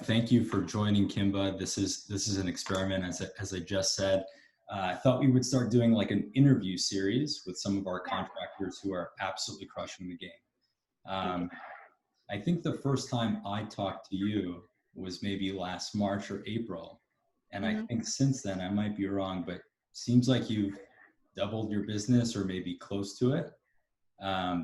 thank you for joining, Kimba. This is an experiment, as I just said. I thought we would start doing like an interview series with some of our contractors who are absolutely crushing the game. I think the first time I talked to you was maybe last March or April. And I think since then, I might be wrong, but seems like you've doubled your business or maybe close to it.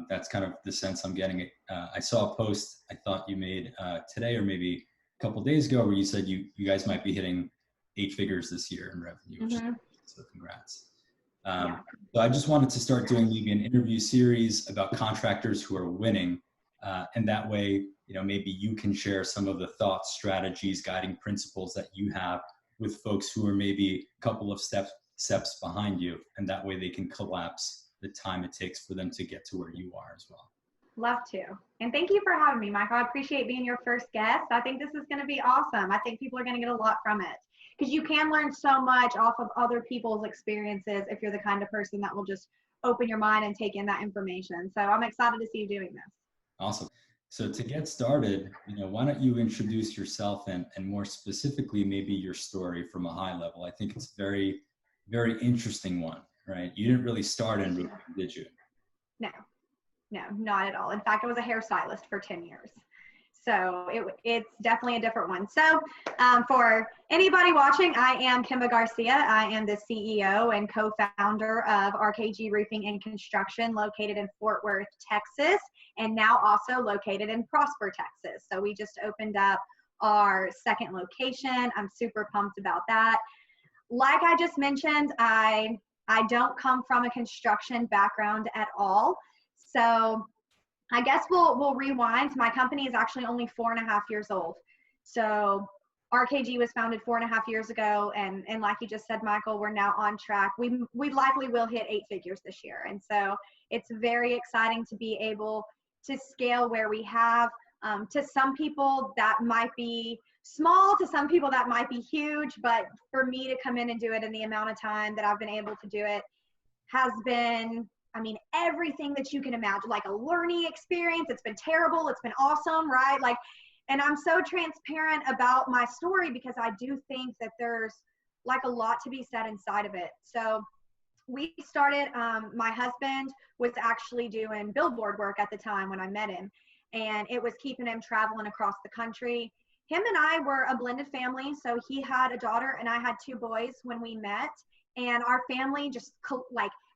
That's kind of the sense I'm getting. I saw a post I thought you made today or maybe a couple of days ago where you said you guys might be hitting 8 figures this year in revenue, which is great. So congrats. So I just wanted to start doing maybe an interview series about contractors who are winning. And that way, maybe you can share some of the thoughts, strategies, guiding principles that you have with folks who are maybe a couple of steps behind you. And that way they can collapse the time it takes for them to get to where you are as well. Love to. And thank you for having me, Michael. I appreciate being your first guest. I think this is going to be awesome. I think people are going to get a lot from it because you can learn so much off of other people's experiences if you're the kind of person that will just open your mind and take in that information. So I'm excited to see you doing this. Awesome. So to get started, why don't you introduce yourself and more specifically, maybe your story from a high level? I think it's a very, very interesting one, right? You didn't really start in roofing, did you? No, not at all. In fact, I was a hairstylist for 10 years. So it's definitely a different one. So for anybody watching, I am Kimba Garcia. I am the CEO and co-founder of RKG Roofing and Construction located in Fort Worth, Texas, and now also located in Prosper, Texas. So we just opened up our second location. I'm super pumped about that. Like I just mentioned, I don't come from a construction background at all. So I guess we'll rewind. My company is actually only 4.5 years old. So RKG was founded 4.5 years ago. And like you just said, Michael, we're now on track. We likely will hit 8 figures this year. And so it's very exciting to be able to scale where we have. To some people that might be small, to some people that might be huge. But for me to come in and do it in the amount of time that I've been able to do it has been, everything that you can imagine, like a learning experience. It's been terrible. It's been awesome, right? And I'm so transparent about my story because I do think that there's like a lot to be said inside of it. So we started, my husband was actually doing billboard work at the time when I met him, and it was keeping him traveling across the country. Him and I were a blended family. So he had a daughter and I had 2 boys when we met, and our family just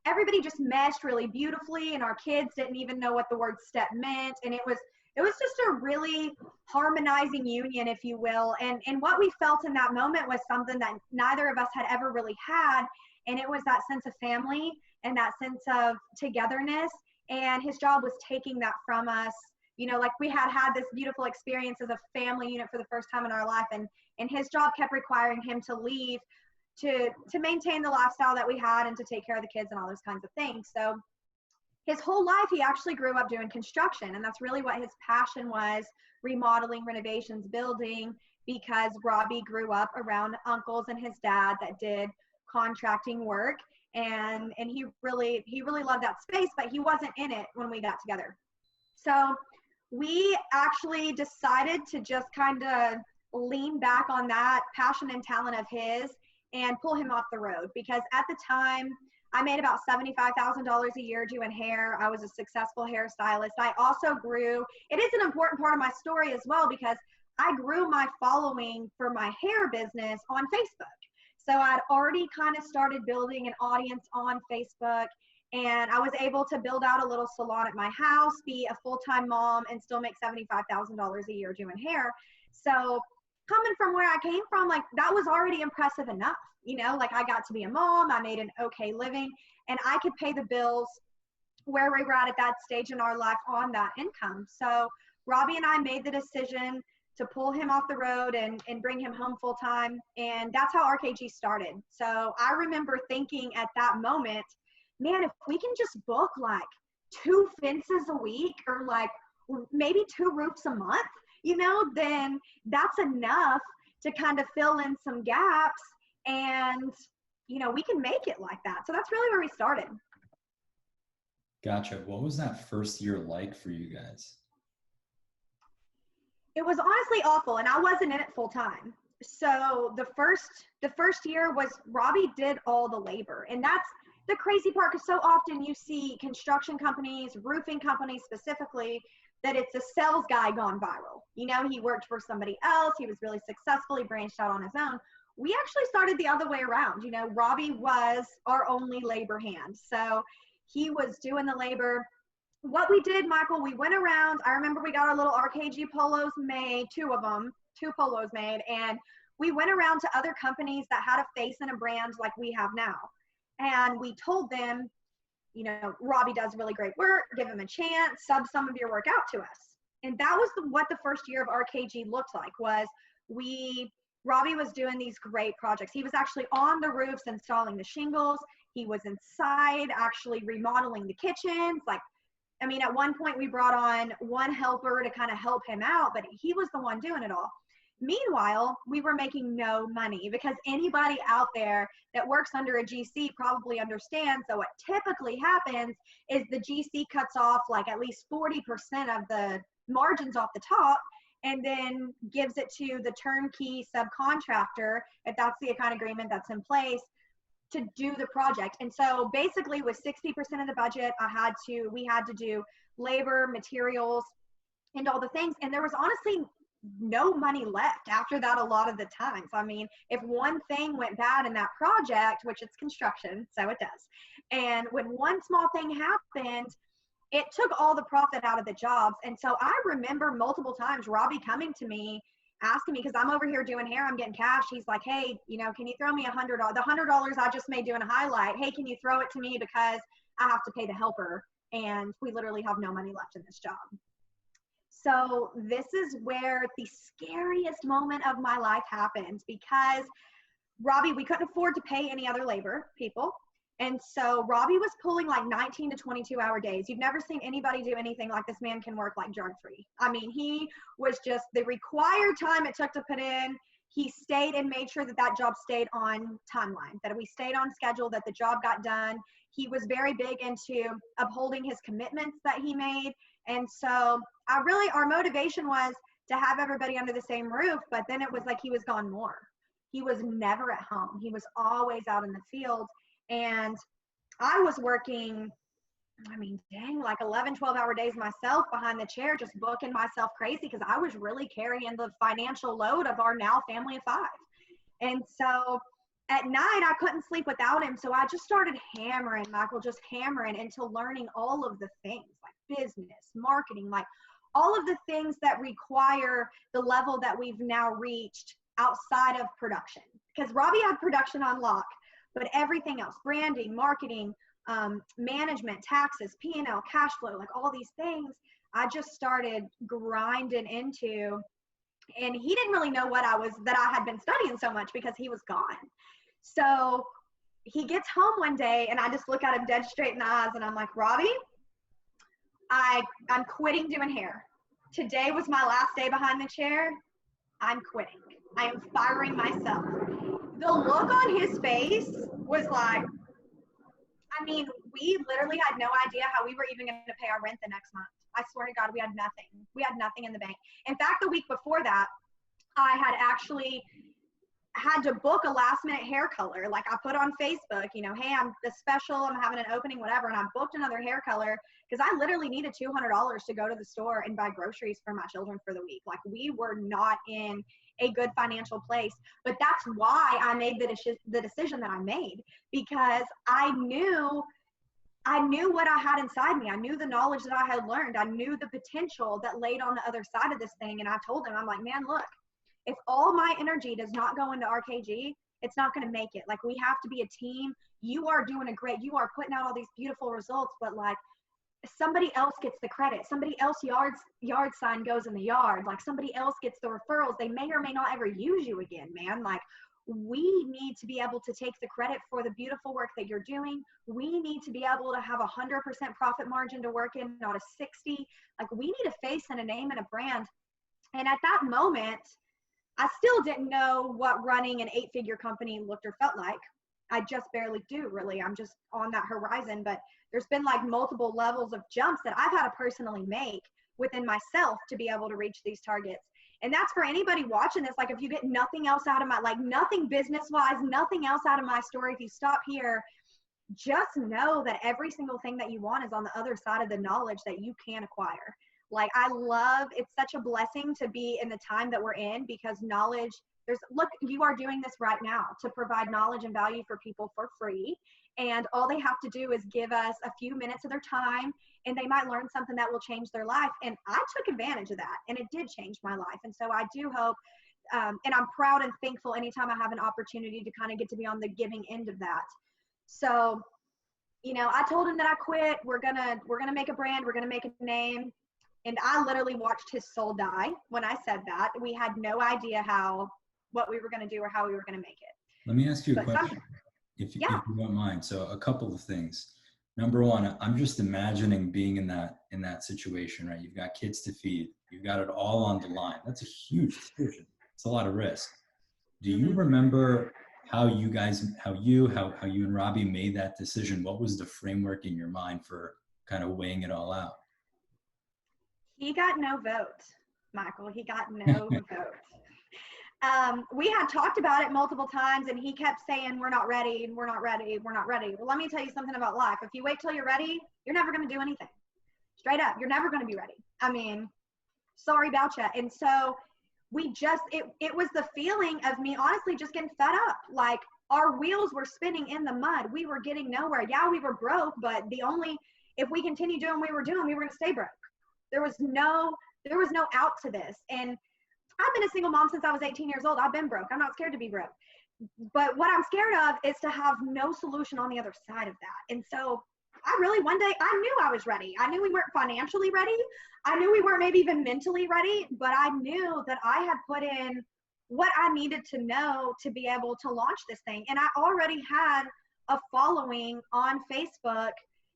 everybody just meshed really beautifully, and our kids didn't even know what the word step meant. And it was just a really harmonizing union, if you will. And what we felt in that moment was something that neither of us had ever really had. And it was that sense of family and that sense of togetherness. And his job was taking that from us. We had this beautiful experience as a family unit for the first time in our life. And his job kept requiring him to leave to maintain the lifestyle that we had and to take care of the kids and all those kinds of things. So his whole life, he actually grew up doing construction, and that's really what his passion was: remodeling, renovations, building, because Robby grew up around uncles and his dad that did contracting work, and he really loved that space, but he wasn't in it when we got together. So we actually decided to just kind of lean back on that passion and talent of his and pull him off the road, because at the time I made about $75,000 a year doing hair. I was a successful hairstylist. I also grew, it is an important part of my story as well, because I grew my following for my hair business on Facebook. So I'd already kind of started building an audience on Facebook, and I was able to build out a little salon at my house, be a full-time mom, and still make $75,000 a year doing hair. So coming from where I came from, that was already impressive enough. I got to be a mom, I made an okay living, and I could pay the bills where we were at that stage in our life on that income. So Robby and I made the decision to pull him off the road and bring him home full time. And that's how RKG started. So I remember thinking at that moment, man, if we can just book 2 fences a week or maybe 2 roofs a month, then that's enough to kind of fill in some gaps, and, we can make it like that. So that's really where we started. Gotcha. What was that first year like for you guys? It was honestly awful, and I wasn't in it full time. So the first year was Robby did all the labor, and that's the crazy part, because so often you see construction companies, roofing companies specifically, that it's a sales guy gone viral. You know, he worked for somebody else, he was really successful, he branched out on his own. We actually started the other way around. You know, Robby was our only labor hand, so he was doing the labor. What we did, Michael, we went around. I remember we got our little RKG polos made, two of them, two polos made, and we went around to other companies that had a face and a brand like we have now. And we told them, you know, Robby does really great work, give him a chance, sub some of your work out to us. And that was what the first year of RKG looked like. Was Robby was doing these great projects. He was actually on the roofs installing the shingles. He was inside actually remodeling the kitchens. Like, I mean, at one point we brought on one helper to kind of help him out, but he was the one doing it all. Meanwhile, we were making no money, because anybody out there that works under a GC probably understands that what typically happens is the GC cuts off like at least 40% of the margins off the top, and then gives it to the turnkey subcontractor, if that's the kind of agreement that's in place, to do the project. And so basically with 60% of the budget, we had to do labor, materials, and all the things. And there was honestly no money left after that a lot of the times. I mean, if one thing went bad in that project, which it's construction, so it does, and when one small thing happened, it took all the profit out of the jobs. And so I remember multiple times Robby coming to me asking me, because I'm over here doing hair, I'm getting cash. He's like, hey, you know, can you throw me $100? The $100 I just made doing a highlight. Hey, can you throw it to me, because I have to pay the helper, and we literally have no money left in this job. So this is where the scariest moment of my life happened, because Robby, we couldn't afford to pay any other labor people. And so Robby was pulling like 19 to 22-hour days. You've never seen anybody do anything like this man can work like drug-free. I mean, he was just the required time it took to put in. He stayed and made sure that that job stayed on timeline, that we stayed on schedule, that the job got done. He was very big into upholding his commitments that he made. And so our motivation was to have everybody under the same roof, but then it was like he was gone more. He was never at home. He was always out in the field. And I was working, I mean, dang, like 11, 12-hour days myself behind the chair, just booking myself crazy, because I was really carrying the financial load of our now family of 5. And so at night, I couldn't sleep without him. So I just started hammering, Michael, just hammering into learning all of the things like business, marketing, like all of the things that require the level that we've now reached outside of production. Because Robby had production on lock, but everything else, branding, marketing, management, taxes, P&L, cash flow, like all these things, I just started grinding into. And he didn't really know that I had been studying so much, because he was gone. So he gets home one day, and I just look at him dead straight in the eyes, and I'm like, Robby, I'm quitting doing hair. Today was my last day behind the chair. I'm quitting. I am firing myself. The look on his face was like, I mean, we literally had no idea how we were even going to pay our rent the next month. I swear to God, we had nothing. We had nothing in the bank. In fact, the week before that, I had actually had to book a last minute hair color. Like, I put on Facebook, you know, hey, I'm the special, I'm having an opening, whatever. And I booked another hair color because I literally needed $200 to go to the store and buy groceries for my children for the week. Like, we were not in a good financial place, but that's why I made the decision that I made, because I knew what I had inside me. I knew the knowledge that I had learned. I knew the potential that laid on the other side of this thing. And I told him, I'm like, man, look, if all my energy does not go into RKG, it's not going to make it. Like, we have to be a team. You are doing you are putting out all these beautiful results, but like, somebody else gets the credit. Somebody else yard sign goes in the yard. Like, somebody else gets the referrals. They may or may not ever use you again, man. Like, we need to be able to take the credit for the beautiful work that you're doing. We need to be able to have 100% profit margin to work in, not a 60. Like, we need a face and a name and a brand. And at that moment, I still didn't know what running an 8-figure company looked or felt like. I just barely do, really. I'm just on that horizon, but there's been like multiple levels of jumps that I've had to personally make within myself to be able to reach these targets. And that's for anybody watching this. Like, if you get nothing else out of my, like, nothing business-wise, nothing else out of my story, if you stop here, just know that every single thing that you want is on the other side of the knowledge that you can acquire. Like, it's such a blessing to be in the time that we're in, because knowledge, look, you are doing this right now to provide knowledge and value for people for free. And all they have to do is give us a few minutes of their time, and they might learn something that will change their life. And I took advantage of that, and it did change my life. And so I do hope, and I'm proud and thankful anytime I have an opportunity to kind of get to be on the giving end of that. So, you know, I told him that I quit. We're gonna make a brand. We're gonna make a name. And I literally watched his soul die when I said that. We had no idea what we were gonna do or how we were gonna make it. Let me ask you a question, if you don't mind. So a couple of things. Number one, I'm just imagining being in that situation, right? You've got kids to feed. You've got it all on the line. That's a huge decision. It's a lot of risk. Do you remember how you and Robby made that decision? What was the framework in your mind for kind of weighing it all out? He got no vote, Michael. He got no vote. We had talked about it multiple times, and he kept saying, we're not ready, we're not ready, we're not ready. Well, let me tell you something about life. If you wait till you're ready, you're never going to do anything. Straight up, you're never going to be ready. I mean, sorry about you. And so it was the feeling of me honestly just getting fed up. Like, our wheels were spinning in the mud. We were getting nowhere. Yeah, we were broke, but if we continue doing what we were doing, we were going to stay broke. There was no out to this. And I've been a single mom since I was 18 years old. I've been broke. I'm not scared to be broke. But what I'm scared of is to have no solution on the other side of that. And so one day I knew I was ready. I knew we weren't financially ready. I knew we weren't maybe even mentally ready, but I knew that I had put in what I needed to know to be able to launch this thing. And I already had a following on Facebook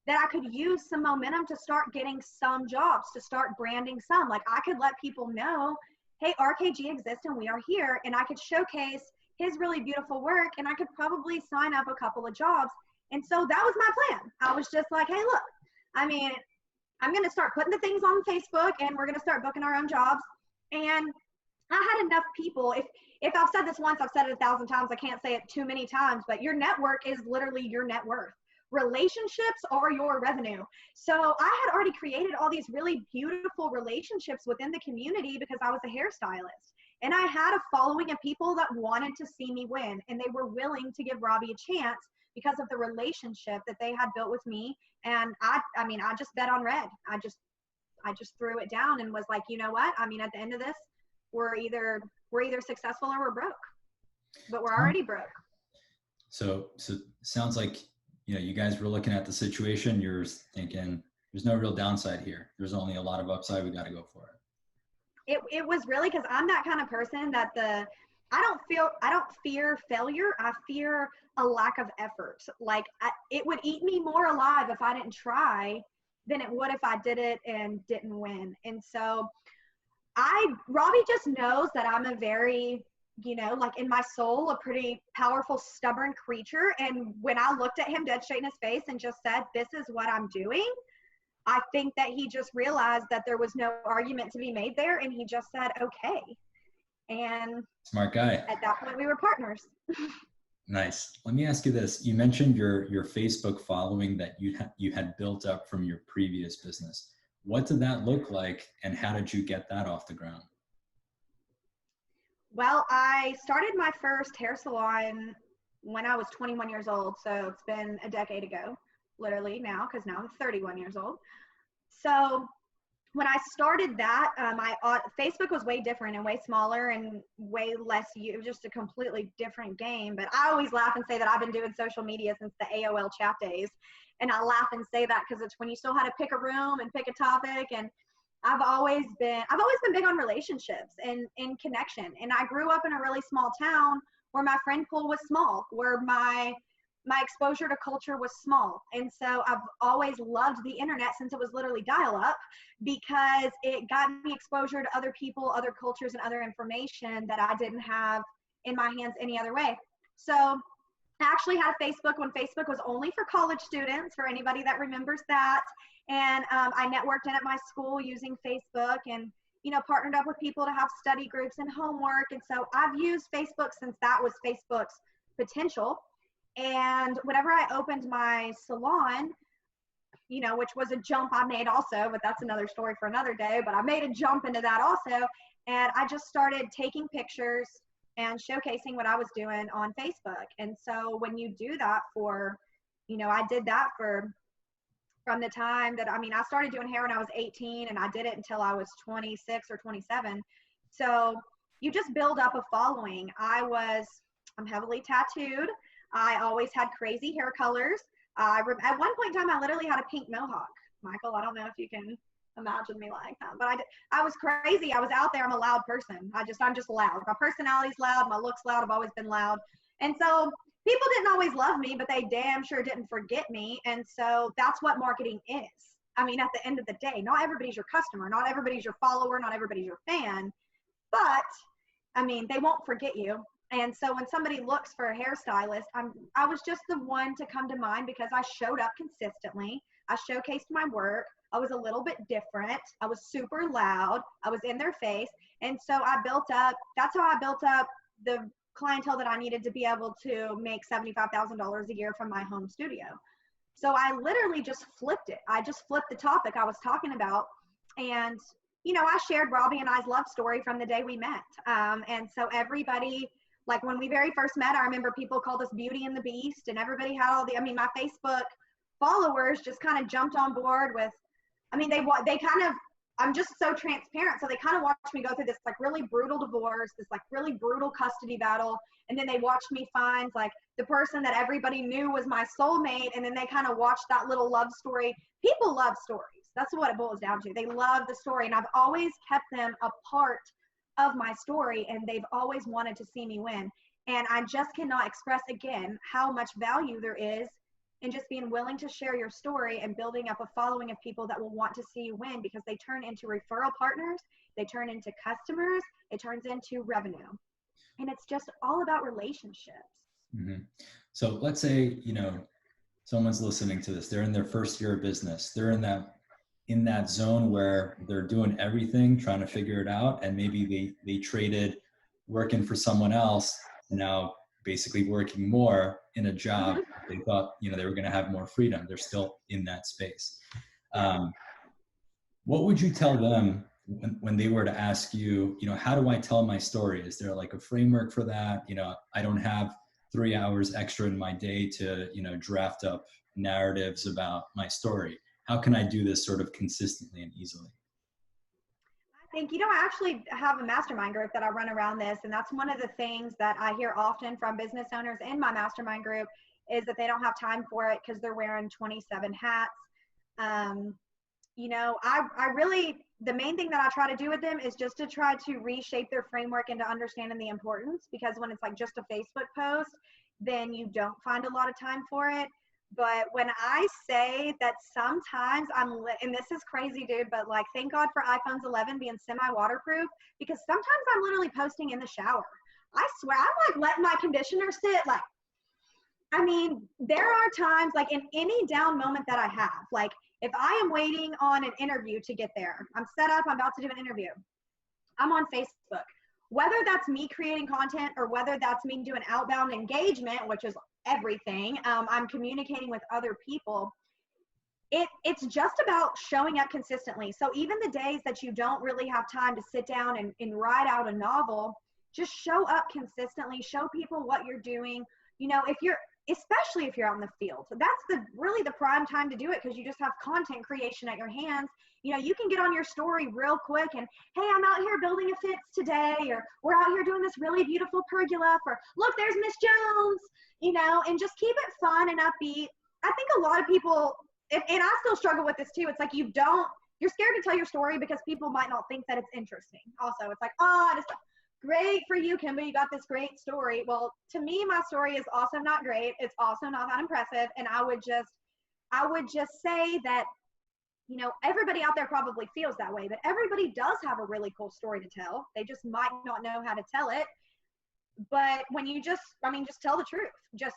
that I could use some momentum to start getting some jobs, to start branding some. Like, I could let people know, hey, RKG exists and we are here, and I could showcase his really beautiful work, and I could probably sign up a couple of jobs. And so that was my plan. I was just like, hey, look, I mean, I'm going to start putting the things on Facebook, and we're going to start booking our own jobs. And I had enough people. If I've said this once, I've said it 1,000 times. I can't say it too many times, but your network is literally your net worth. Relationships are your revenue. So I had already created all these really beautiful relationships within the community because I was a hairstylist. And I had a following of people that wanted to see me win, and they were willing to give Robby a chance because of the relationship that they had built with me. And I just bet on red. I just threw it down and was like, you know what? I mean, at the end of this, we're either successful or we're broke, but we're already broke. So sounds like, you know, you guys were looking at the situation. You're thinking there's no real downside here. There's only a lot of upside. We got to go for it. It was really, because I'm that kind of person that I don't fear failure. I fear a lack of effort. Like, it would eat me more alive if I didn't try than it would if I did it and didn't win. And so Robby just knows that I'm a very, you know, like in my soul, a pretty powerful, stubborn creature. And when I looked at him dead straight in his face and just said, this is what I'm doing, I think that he just realized that there was no argument to be made there. And he just said, okay. And smart guy. At that point, we were partners. Nice. Let me ask you this. You mentioned your Facebook following that you had built up from your previous business. What did that look like, and how did you get that off the ground? Well, I started my first hair salon when I was 21 years old. So it's been a decade ago, literally now, because now I'm 31 years old. So when I started that, Facebook was way different and way smaller and way less, it was just a completely different game. But I always laugh and say that I've been doing social media since the AOL chat days. And I laugh and say that because it's when you still had to pick a room and pick a topic. And I've always been big on relationships and connection. And I grew up in a really small town where my friend pool was small, where my exposure to culture was small. And so I've always loved the internet since it was literally dial-up, because it got me exposure to other people, other cultures, and other information that I didn't have in my hands any other way. So I actually had Facebook when Facebook was only for college students, for anybody that remembers that. And I networked in at my school using Facebook, and partnered up with people to have study groups and homework. And so I've used Facebook since that was Facebook's potential. And whenever I opened my salon, which was a jump I made also, but that's another story for another day, but I made a jump into that also. And I just started taking pictures and showcasing what I was doing on Facebook. And so when you do that for, I did that from the time that, I started doing hair when I was 18 and I did it until I was 26 or 27. So you just build up a following. I'm heavily tattooed. I always had crazy hair colors. At one point in time, I literally had a pink mohawk. Michael, I don't know if you can imagine me like that, but I was crazy. I was out there. I'm a loud person. I'm just loud. My personality's loud. My look's loud. I've always been loud. And so people didn't always love me, but they damn sure didn't forget me. And so that's what marketing is. At the end of the day, not everybody's your customer. Not everybody's your follower. Not everybody's your fan. But, they won't forget you. And so when somebody looks for a hairstylist, I was just the one to come to mind because I showed up consistently. I showcased my work. I was a little bit different. I was super loud. I was in their face. And so that's how I built up the clientele that I needed to be able to make $75,000 a year from my home studio. So I literally just flipped it. I just flipped the topic I was talking about. And, I shared Robby and I's love story from the day we met. And so everybody, like when we very first met, I remember people called us Beauty and the Beast, and everybody had my Facebook followers just kind of jumped on board with, I'm just so transparent. So they kind of watched me go through this like really brutal divorce, this like really brutal custody battle. And then they watched me find like the person that everybody knew was my soulmate. And then they kind of watched that little love story. People love stories. That's what it boils down to. They love the story. And I've always kept them a part of my story, and they've always wanted to see me win. And I just cannot express again how much value there is in just being willing to share your story and building up a following of people that will want to see you win, because they turn into referral partners, they turn into customers, it turns into revenue. And it's just all about relationships. Mm-hmm. So let's say, someone's listening to this, they're in their first year of business, they're in that zone where they're doing everything, trying to figure it out. And maybe they traded working for someone else and now basically working more in a job. Mm-hmm. They thought, they were going to have more freedom. They're still in that space. What would you tell them when they were to ask you, how do I tell my story? Is there like a framework for that? I don't have 3 hours extra in my day to, draft up narratives about my story. How can I do this sort of consistently and easily? I think, I actually have a mastermind group that I run around this. And that's one of the things that I hear often from business owners in my mastermind group is that they don't have time for it because they're wearing 27 hats. The main thing that I try to do with them is just to try to reshape their framework into understanding the importance, because when it's like just a Facebook post, then you don't find a lot of time for it. But when I say that sometimes and this is crazy, dude, but like, thank God for iPhones 11 being semi-waterproof, because sometimes I'm literally posting in the shower. I swear, I'm like letting my conditioner sit. Like, there are times like in any down moment that I have, like if I am waiting on an interview to get there, I'm set up, I'm about to do an interview, I'm on Facebook. Whether that's me creating content or whether that's me doing outbound engagement, which is everything, I'm communicating with other people. It's just about showing up consistently. So even the days that you don't really have time to sit down and write out a novel, just show up consistently, show people what you're doing. Especially if you're out in the field. So that's really the prime time to do it, because you just have content creation at your hands. You can get on your story real quick and, hey, I'm out here building a fence today, or we're out here doing this really beautiful pergola, or look, there's Miss Jones, and just keep it fun and upbeat. I think a lot of people, and I still struggle with this too. It's like you're scared to tell your story because people might not think that it's interesting. Also, it's like, great for you, Kimba, you got this great story. Well, to me, my story is also not great. It's also not that impressive. And I would just say that, everybody out there probably feels that way, but everybody does have a really cool story to tell. They just might not know how to tell it. But when you just tell the truth. Just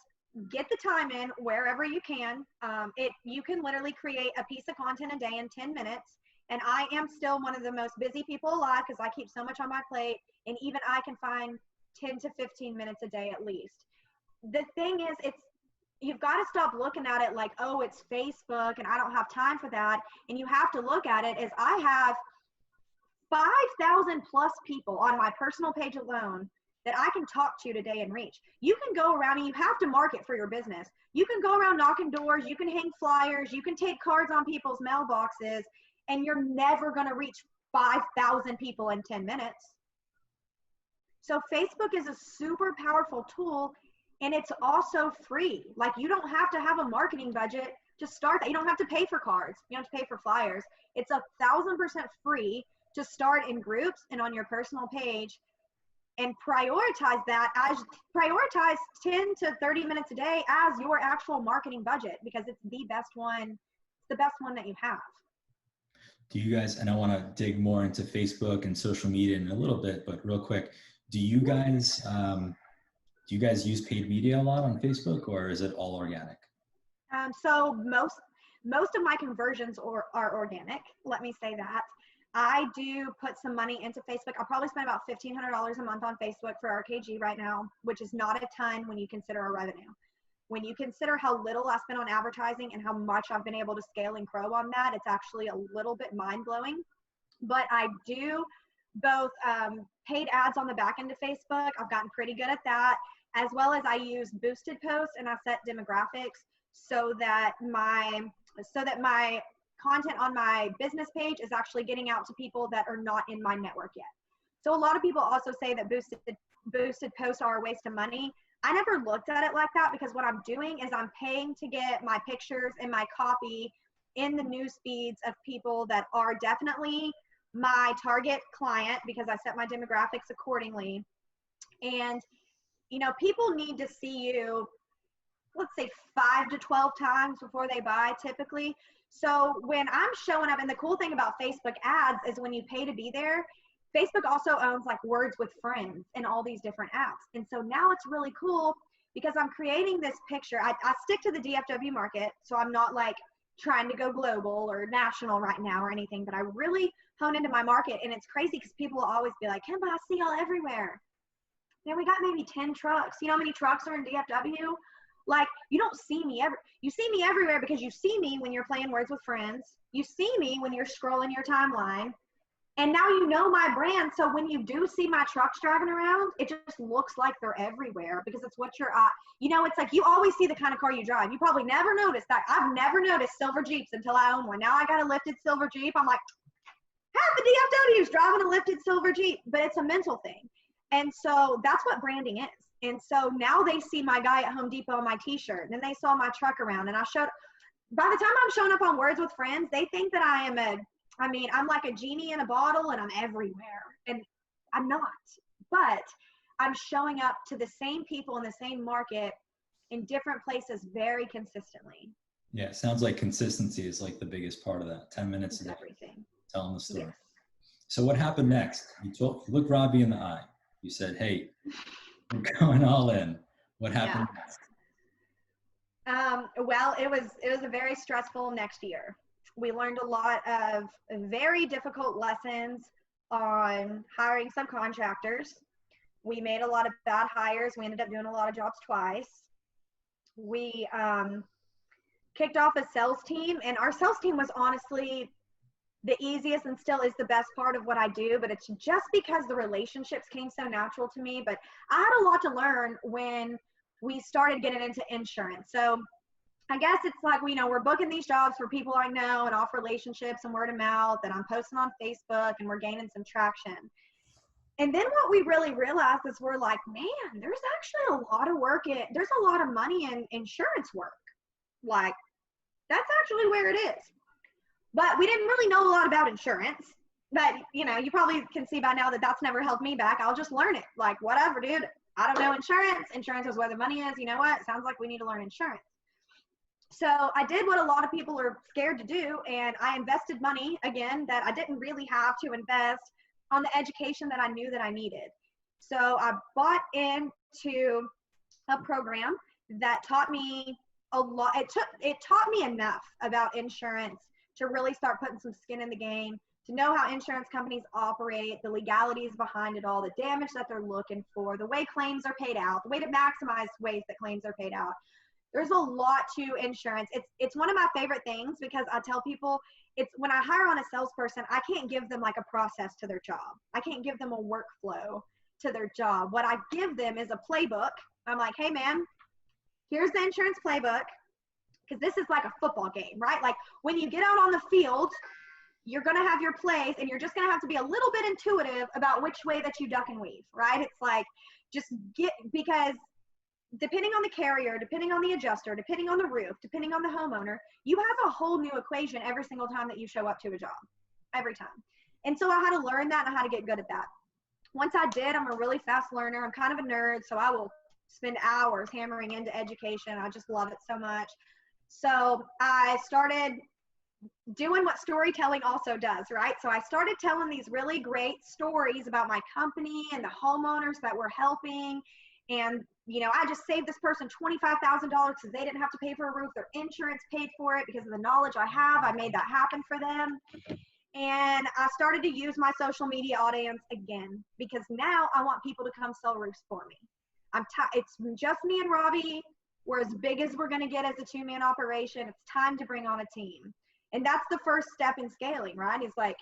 get the time in wherever you can. You can literally create a piece of content a day in 10 minutes. And I am still one of the most busy people alive because I keep so much on my plate. And even I can find 10 to 15 minutes a day at least. The thing is, you've got to stop looking at it like, oh, it's Facebook and I don't have time for that. And you have to look at it as I have 5,000 plus people on my personal page alone that I can talk to today and reach. You can go around and you have to market for your business. You can go around knocking doors, you can hang flyers, you can take cards on people's mailboxes, and you're never going to reach 5,000 people in 10 minutes. So Facebook is a super powerful tool, and it's also free. Like, you don't have to have a marketing budget to start that. You don't have to pay for cards. You don't have to pay for flyers. It's 1,000% free to start in groups and on your personal page, and prioritize 10 to 30 minutes a day as your actual marketing budget, because it's the best one that you have. Do you guys, and I want to dig more into Facebook and social media in a little bit, but real quick, do you guys use paid media a lot on Facebook, or is it all organic? So most of my conversions are organic. Let me say that. I do put some money into Facebook. I probably spend about $1,500 a month on Facebook for RKG right now, which is not a ton when you consider our revenue. When you consider how little I spend on advertising and how much I've been able to scale and grow on that, it's actually a little bit mind-blowing. But I do both paid ads on the back end of Facebook. I've gotten pretty good at that, as well as I use boosted posts, and I set demographics so that my content on my business page is actually getting out to people that are not in my network yet. So a lot of people also say that boosted posts are a waste of money. I never looked at it like that, because what I'm doing is I'm paying to get my pictures and my copy in the news feeds of people that are definitely my target client, because I set my demographics accordingly. And, you know, people need to see you, let's say 5 to 12 times before they buy typically. So when I'm showing up, and the cool thing about Facebook ads is when you pay to be there, Facebook also owns like Words with Friends and all these different apps. And so now it's really cool because I'm creating this picture. I stick to the DFW market, so I'm not like trying to go global or national right now or anything, but I really hone into my market. And it's crazy because people will always be like, Kimba, I see y'all everywhere. Yeah, we got maybe 10 trucks. You know how many trucks are in DFW? Like, you don't see me ever. You see me everywhere because you see me when you're playing Words with Friends. You see me when you're scrolling your timeline. And now you know my brand. So when you do see my trucks driving around, it just looks like they're everywhere because it's what your eye, you know, it's like you always see the kind of car you drive. You probably never noticed that. I've never noticed silver Jeeps until I own one. Now I got a lifted silver Jeep. I'm like, half the DFW's driving a lifted silver Jeep, but it's a mental thing. And so that's what branding is. And so now they see my guy at Home Depot on my t-shirt, and then they saw my truck around, and by the time I'm showing up on Words with Friends, they think that I'm like a genie in a bottle and I'm everywhere, and I'm not, but I'm showing up to the same people in the same market in different places very consistently. Yeah, it sounds like consistency is like the biggest part of that. 10 minutes a day, everything. Telling the story. Yes. So what happened next? You looked Robby in the eye. You said, hey, we're going all in. What happened next? Well, it was a very stressful next year. We learned a lot of very difficult lessons on hiring subcontractors. We made a lot of bad hires. We ended up doing a lot of jobs twice. We kicked off a sales team, and our sales team was honestly the easiest and still is the best part of what I do, but it's just because the relationships came so natural to me. But I had a lot to learn when we started getting into insurance. So I guess it's like, we're booking these jobs for people I know and off relationships and word of mouth, and I'm posting on Facebook and we're gaining some traction. And then what we really realized is we're like, man, there's actually a lot of work there's a lot of money in insurance work. Like, that's actually where it is. But we didn't really know a lot about insurance. But, you probably can see by now that that's never held me back. I'll just learn it. Like, whatever, dude. I don't know insurance. Insurance is where the money is. You know what? Sounds like we need to learn insurance. So I did what a lot of people are scared to do, and I invested money, again, that I didn't really have to invest on the education that I knew that I needed. So I bought into a program that taught me a lot. It taught me enough about insurance to really start putting some skin in the game, to know how insurance companies operate, the legalities behind it all, the damage that they're looking for, the way claims are paid out, the way to maximize ways that claims are paid out. There's a lot to insurance. It's one of my favorite things, because I tell people, it's when I hire on a salesperson, I can't give them like a process to their job. I can't give them a workflow to their job. What I give them is a playbook. I'm like, hey man, here's the insurance playbook, because this is like a football game, right? Like when you get out on the field, you're going to have your plays, and you're just going to have to be a little bit intuitive about which way that you duck and weave, right? It's like, because depending on the carrier, depending on the adjuster, depending on the roof, depending on the homeowner, you have a whole new equation every single time that you show up to a job, every time. And so I had to learn that, and I had to get good at that. Once I did, I'm a really fast learner. I'm kind of a nerd, so I will spend hours hammering into education. I just love it so much. So I started doing what storytelling also does, right? So I started telling these really great stories about my company and the homeowners that we're helping. And, you know, I just saved this person $25,000 because they didn't have to pay for a roof. Their insurance paid for it because of the knowledge I have. I made that happen for them. And I started to use my social media audience again, because now I want people to come sell roofs for me. It's just me and Robby. We're as big as we're going to get as a two-man operation. It's time to bring on a team. And that's the first step in scaling, right? It's like,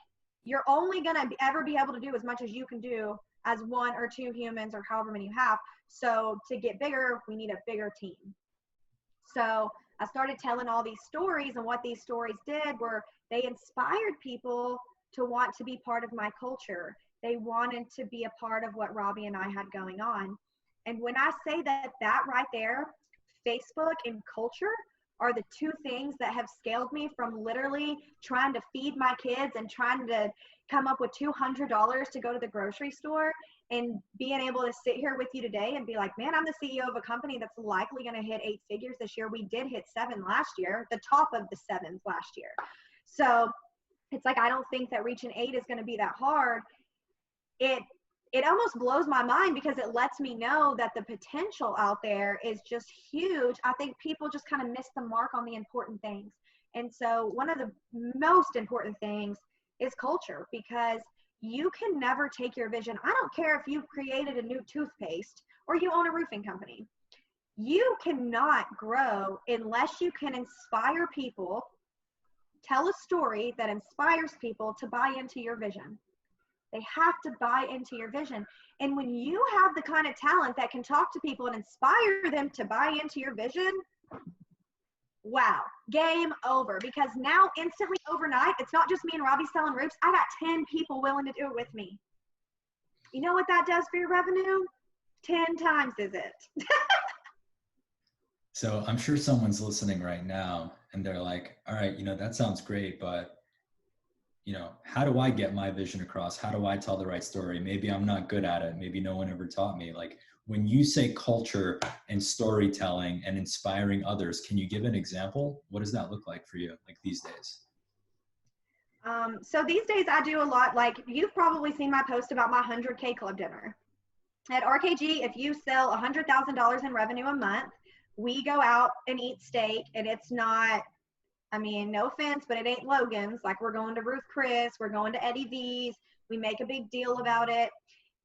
you're only going to ever be able to do as much as you can do as one or two humans, or however many you have. So to get bigger, we need a bigger team. So I started telling all these stories, and what these stories did were they inspired people to want to be part of my culture. They wanted to be a part of what Robby and I had going on. And when I say that right there, Facebook and culture are the two things that have scaled me from literally trying to feed my kids and trying to come up with $200 to go to the grocery store, and being able to sit here with you today and be like, man, I'm the CEO of a company that's likely going to hit 8 figures this year. We did hit 7 last year, the top of the 7s last year. So it's like, I don't think that reaching 8 is going to be that hard. It almost blows my mind, because it lets me know that the potential out there is just huge. I think people just kind of miss the mark on the important things. And so one of the most important things is culture, because you can never take your vision. I don't care if you've created a new toothpaste or you own a roofing company. You cannot grow unless you can inspire people, tell a story that inspires people to buy into your vision. They have to buy into your vision. And when you have the kind of talent that can talk to people and inspire them to buy into your vision, wow, game over. Because now instantly overnight, it's not just me and Robby selling roofs. I got 10 people willing to do it with me. You know what that does for your revenue? 10 times is it. So I'm sure someone's listening right now and they're like, all right, that sounds great, but how do I get my vision across? How do I tell the right story? Maybe I'm not good at it. Maybe no one ever taught me. Like, when you say culture and storytelling and inspiring others, can you give an example? What does that look like for you, like these days? So these days I do a lot, like you've probably seen my post about my 100K club dinner. At RKG, if you sell $100,000 in revenue a month, we go out and eat steak, and it's not, I mean, no offense, but it ain't Logan's. Like, we're going to Ruth Chris, we're going to Eddie V's. We make a big deal about it.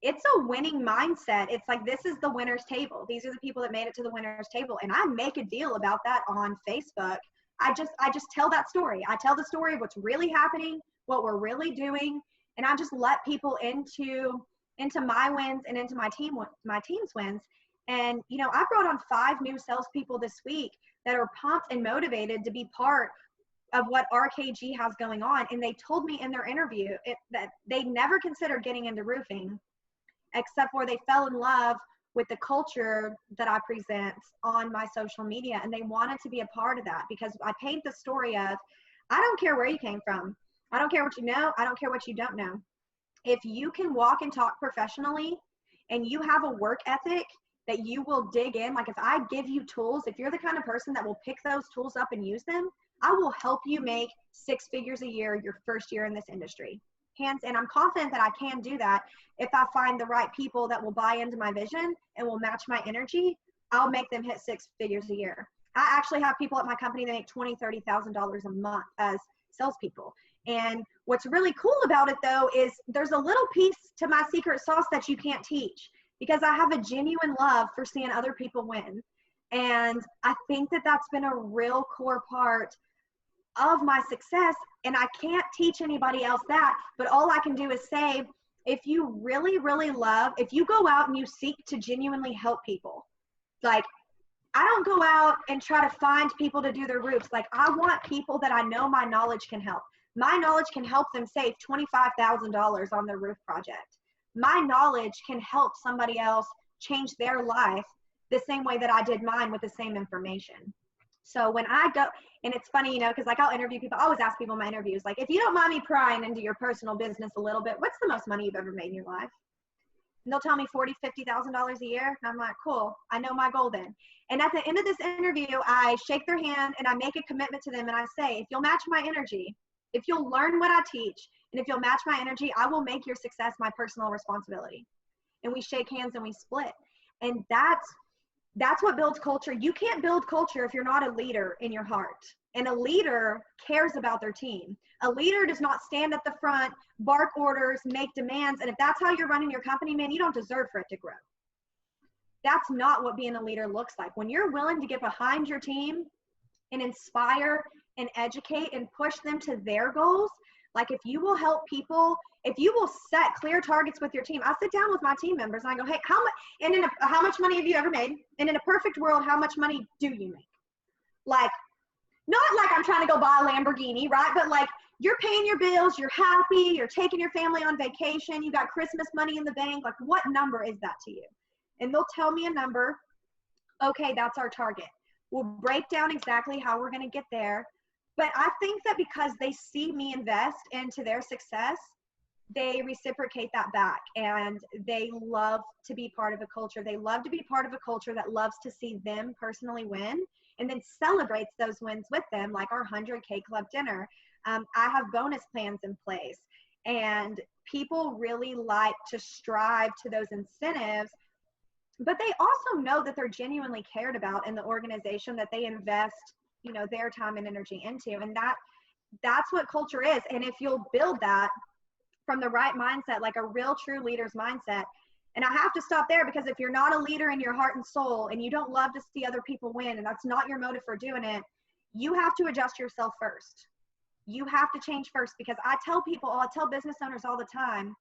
It's a winning mindset. It's like, this is the winner's table. These are the people that made it to the winner's table. And I make a deal about that on Facebook. I just tell that story. I tell the story of what's really happening, what we're really doing. And I just let people into my wins and into my team's wins. And, I brought on 5 new salespeople this week that are pumped and motivated to be part of what RKG has going on. And they told me in their interview that they never considered getting into roofing, except for they fell in love with the culture that I present on my social media. And they wanted to be a part of that, because I paint the story of, I don't care where you came from. I don't care what you know. I don't care what you don't know. If you can walk and talk professionally, and you have a work ethic that you will dig in, like if I give you tools, if you're the kind of person that will pick those tools up and use them, I will help you make 6 figures a year your first year in this industry. And I'm confident that I can do that if I find the right people that will buy into my vision and will match my energy. I'll make them hit 6 figures a year. I actually have people at my company that make $20,000, $30,000 a month as salespeople. And what's really cool about it though is there's a little piece to my secret sauce that you can't teach, because I have a genuine love for seeing other people win. And I think that that's been a real core part of my success. And I can't teach anybody else that, but all I can do is say, if you really, really love, if you go out and you seek to genuinely help people, like I don't go out and try to find people to do their roofs. Like I want people that I know my knowledge can help. My knowledge can help them save $25,000 on their roof project. My knowledge can help somebody else change their life the same way that I did mine with the same information. So when I go, and it's funny, you know, because like I'll interview people, I always ask people in my interviews, like, if you don't mind me prying into your personal business a little bit, what's the most money you've ever made in your life? And they'll tell me $40,000, $50,000 a year. And I'm like, cool, I know my goal then. And at the end of this interview, I shake their hand and I make a commitment to them. And I say, if you'll match my energy, if you'll learn what I teach, and if you'll match my energy, I will make your success my personal responsibility. And we shake hands and we split. And that's what builds culture. You can't build culture if you're not a leader in your heart. And a leader cares about their team. A leader does not stand at the front, bark orders, make demands. And if that's how you're running your company, man, you don't deserve for it to grow. That's not what being a leader looks like. When you're willing to get behind your team and inspire and educate and push them to their goals, like if you will help people, if you will set clear targets with your team. I sit down with my team members and I go, hey, how much money have you ever made? And in a perfect world, how much money do you make? Like, not like I'm trying to go buy a Lamborghini, right? But like you're paying your bills, you're happy, you're taking your family on vacation, you got Christmas money in the bank. Like what number is that to you? And they'll tell me a number. Okay, that's our target. We'll break down exactly how we're going to get there. But I think that because they see me invest into their success, they reciprocate that back, and they love to be part of a culture. They love to be part of a culture that loves to see them personally win and then celebrates those wins with them, like our 100K club dinner. I have bonus plans in place, and people really like to strive to those incentives, but they also know that they're genuinely cared about in the organization that they invest, you know, their time and energy into. And that's what culture is. And if you'll build that from the right mindset, like a real true leader's mindset. And I have to stop there, because if you're not a leader in your heart and soul and you don't love to see other people win, and that's not your motive for doing it, you have to adjust yourself first. You have to change first, because I tell business owners all the time,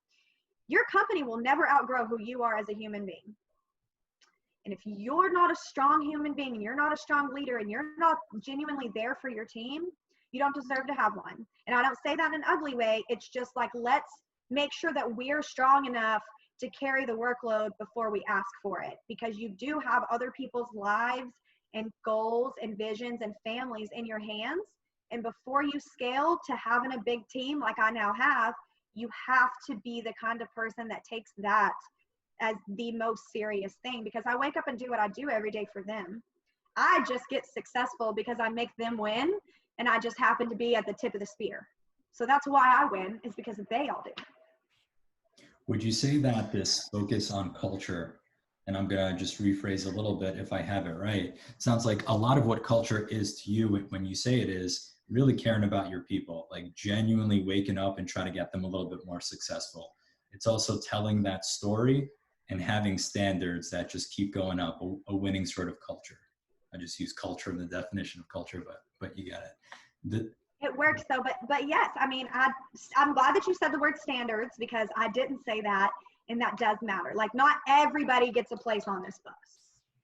your company will never outgrow who you are as a human being. And if you're not a strong human being and you're not a strong leader and you're not genuinely there for your team, you don't deserve to have one. And I don't say that in an ugly way. It's just like, let's make sure that we're strong enough to carry the workload before we ask for it, because you do have other people's lives and goals and visions and families in your hands. And before you scale to having a big team like I now have, you have to be the kind of person that takes that as the most serious thing, because I wake up and do what I do every day for them. I just get successful because I make them win, and I just happen to be at the tip of the spear. So that's why I win, is because they all do. Would you say that this focus on culture, and I'm going to just rephrase a little bit if I have it right, sounds like a lot of what culture is to you when you say it is really caring about your people, like genuinely waking up and trying to get them a little bit more successful. It's also telling that story and having standards that just keep going up, a winning sort of culture. I just use culture in the definition of culture, but you got it. It works though, but yes, I mean, I'm glad that you said the word standards, because I didn't say that, and that does matter. Like not everybody gets a place on this bus.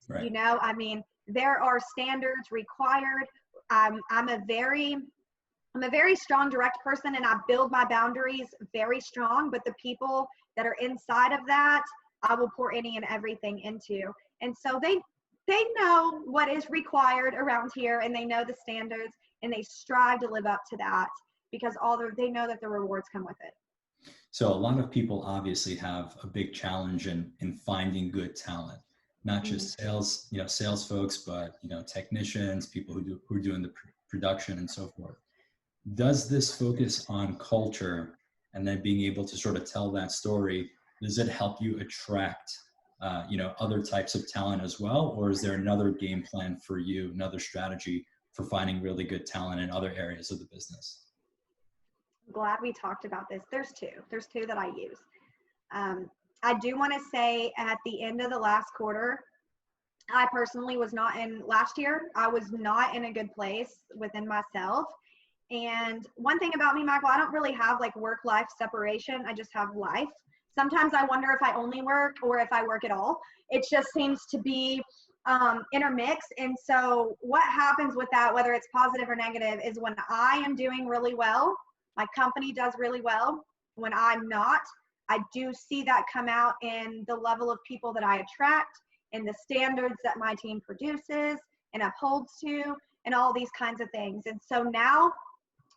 Right. You know, I mean, there are standards required. I'm a very strong, direct person, and I build my boundaries very strong, but the people that are inside of that, I will pour any and everything into. And so they know what is required around here, and they know the standards, and they strive to live up to that, because they know that the rewards come with it. So a lot of people obviously have a big challenge in finding good talent, not just sales folks, but technicians, people who are doing the production and so forth. Does this focus on culture and then being able to sort of tell that story, does it help you attract other types of talent as well? Or is there another game plan for you, another strategy for finding really good talent in other areas of the business? Glad we talked about this. There's two that I use. I do want to say at the end of the last quarter, I personally was not in last year. I was not in a good place within myself. And one thing about me, Michael, I don't really have like work-life separation. I just have life. Sometimes I wonder if I only work or if I work at all. It just seems to be intermixed. And so what happens with that, whether it's positive or negative, is when I am doing really well, my company does really well. When I'm not, I do see that come out in the level of people that I attract, in the standards that my team produces and upholds to, and all these kinds of things. And so now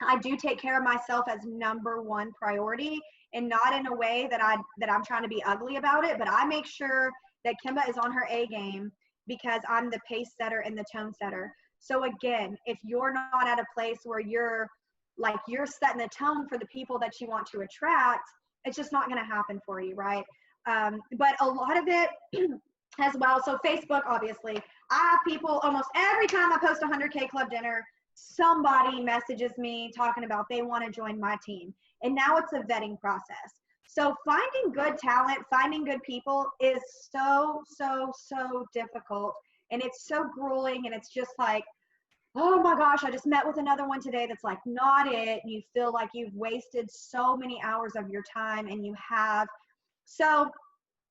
I do take care of myself as number one priority, and not in a way that I'm trying to be ugly about it, but I make sure that Kimba is on her A game because I'm the pace setter and the tone setter. So again, if you're not at a place where you're setting the tone for the people that you want to attract, it's just not going to happen for you, right? But a lot of it as well. So Facebook, obviously, I have people almost every time I post a 100K club dinner, somebody messages me talking about they want to join my team. And now it's a vetting process. So finding good talent, finding good people is so, so, so difficult. And it's so grueling. And it's just like, oh my gosh, I just met with another one today that's like not it. And you feel like you've wasted so many hours of your time, and you have. So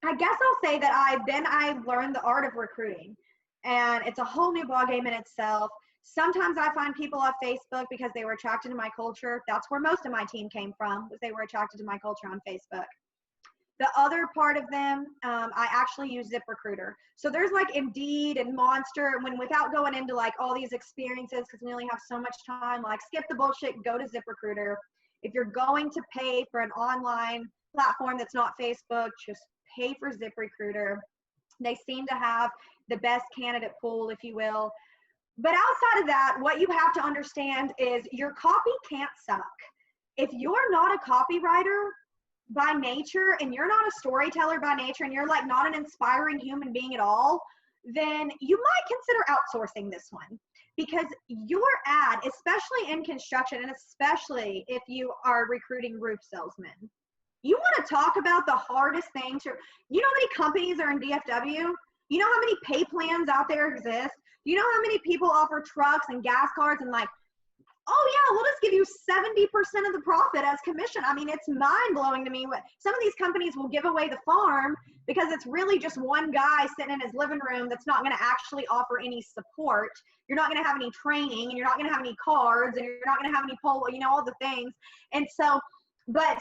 I guess I'll say that I've learned the art of recruiting, and it's a whole new ballgame in itself. Sometimes I find people off Facebook because they were attracted to my culture. That's where most of my team came from, was they were attracted to my culture on Facebook. The other part of them, I actually use ZipRecruiter. So there's like Indeed and Monster, without going into like all these experiences, because we only have so much time, like skip the bullshit, go to ZipRecruiter. If you're going to pay for an online platform that's not Facebook, just pay for ZipRecruiter. They seem to have the best candidate pool, if you will. But outside of that, what you have to understand is your copy can't suck. If you're not a copywriter by nature, and you're not a storyteller by nature, and you're like not an inspiring human being at all, then you might consider outsourcing this one. Because your ad, especially in construction, and especially if you are recruiting roof salesmen, you want to talk about the hardest thing to, you know how many companies are in DFW? You know how many pay plans out there exist? You know how many people offer trucks and gas cards and like, oh yeah, we'll just give you 70% of the profit as commission. I mean, it's mind blowing to me what some of these companies will give away the farm because it's really just one guy sitting in his living room that's not going to actually offer any support. You're not going to have any training, and you're not going to have any cards, and you're not going to have any polo, you know, all the things. And so,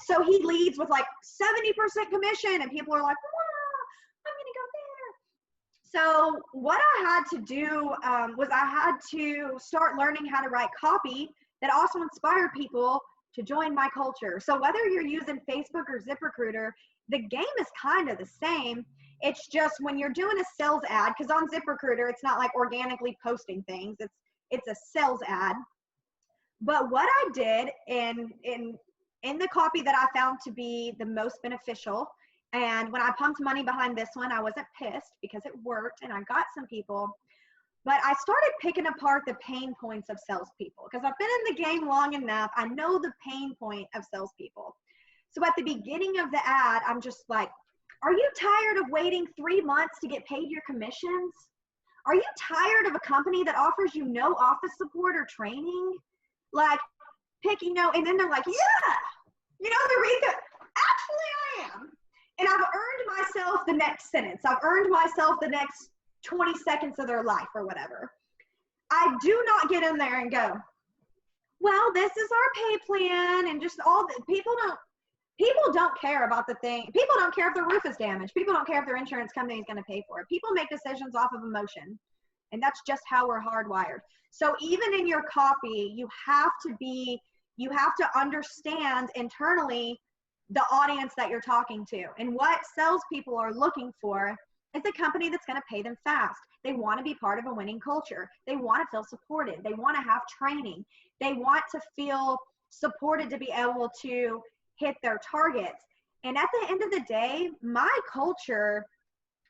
so he leads with like 70% commission, and people are like, I'm going to go there. So what I had to do was I had to start learning how to write copy that also inspired people to join my culture. So whether you're using Facebook or ZipRecruiter, the game is kind of the same. It's just when you're doing a sales ad, because on ZipRecruiter, it's not like organically posting things. It's a sales ad. But what I did in the copy that I found to be the most beneficial, and when I pumped money behind this one, I wasn't pissed because it worked and I got some people. But I started picking apart the pain points of salespeople because I've been in the game long enough. I know the pain point of salespeople. So at the beginning of the ad, I'm just like, are you tired of waiting 3 months to get paid your commissions? Are you tired of a company that offers you no office support or training? Like, and then they're like, yeah, the reason, actually I am. And I've earned myself the next sentence. I've earned myself the next 20 seconds of their life or whatever. I do not get in there and go, well, this is our pay plan, and just all the people don't care about the thing. People don't care if their roof is damaged. People don't care if their insurance company is going to pay for it. People make decisions off of emotion, and that's just how we're hardwired. So even in your copy, you have to understand internally the audience that you're talking to. And what salespeople are looking for is a company that's going to pay them fast. They want to be part of a winning culture. They want to feel supported. They want to have training. They want to feel supported to be able to hit their targets. And at the end of the day, my culture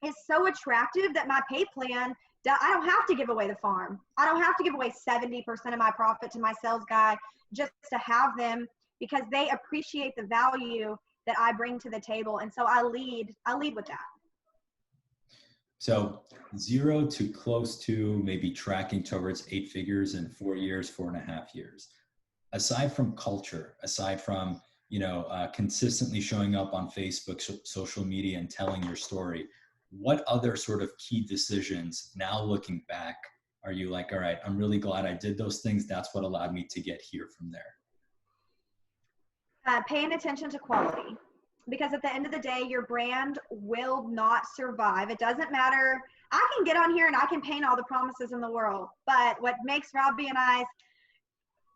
is so attractive that my pay plan, I don't have to give away the farm. I don't have to give away 70% of my profit to my sales guy just to have them because they appreciate the value that I bring to the table. And so I lead with that. So 0 to close to maybe tracking towards 8 figures in 4 years, 4.5 years. Aside from culture, aside from, consistently showing up on Facebook, social media, and telling your story, what other sort of key decisions now looking back are you like, all right, I'm really glad I did those things. That's what allowed me to get here from there? Paying attention to quality, because at the end of the day, your brand will not survive. It doesn't matter. I can get on here and I can paint all the promises in the world, but what makes Robby and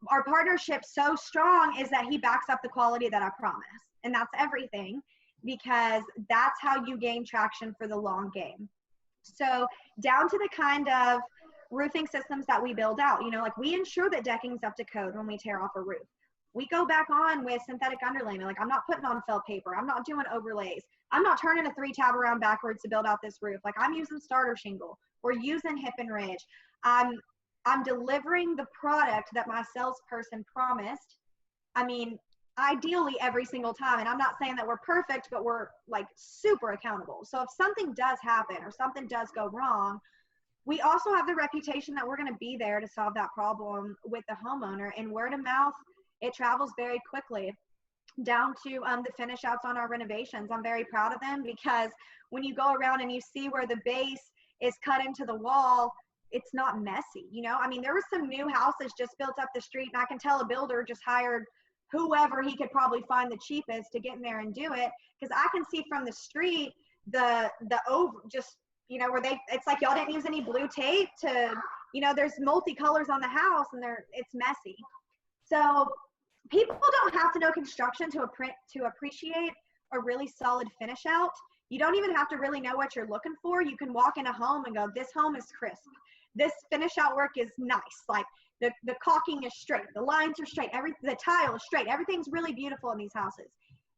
our partnership so strong is that he backs up the quality that I promise. And that's everything, because that's how you gain traction for the long game. So down to the kind of roofing systems that we build out, like we ensure that decking's up to code when we tear off a roof. We go back on with synthetic underlayment. Like, I'm not putting on felt paper. I'm not doing overlays. I'm not turning a 3-tab around backwards to build out this roof. Like, I'm using starter shingle. We're using hip and ridge. I'm delivering the product that my salesperson promised. I mean, ideally every single time. And I'm not saying that we're perfect, but we're like super accountable. So if something does happen or something does go wrong, we also have the reputation that we're going to be there to solve that problem with the homeowner. And word of mouth, it travels very quickly. Down to the finish outs on our renovations. I'm very proud of them, because when you go around and you see where the base is cut into the wall, it's not messy. I mean, there were some new houses just built up the street, and I can tell a builder just hired whoever he could probably find the cheapest to get in there and do it, because I can see from the street the over just where it's like y'all didn't use any blue tape to there's multicolors on the house, and it's messy. So people don't have to know construction to appreciate a really solid finish out. You don't even have to really know what you're looking for. You can walk in a home and go, this home is crisp. This finish out work is nice. Like the caulking is straight. The lines are straight. The tile is straight. Everything's really beautiful in these houses.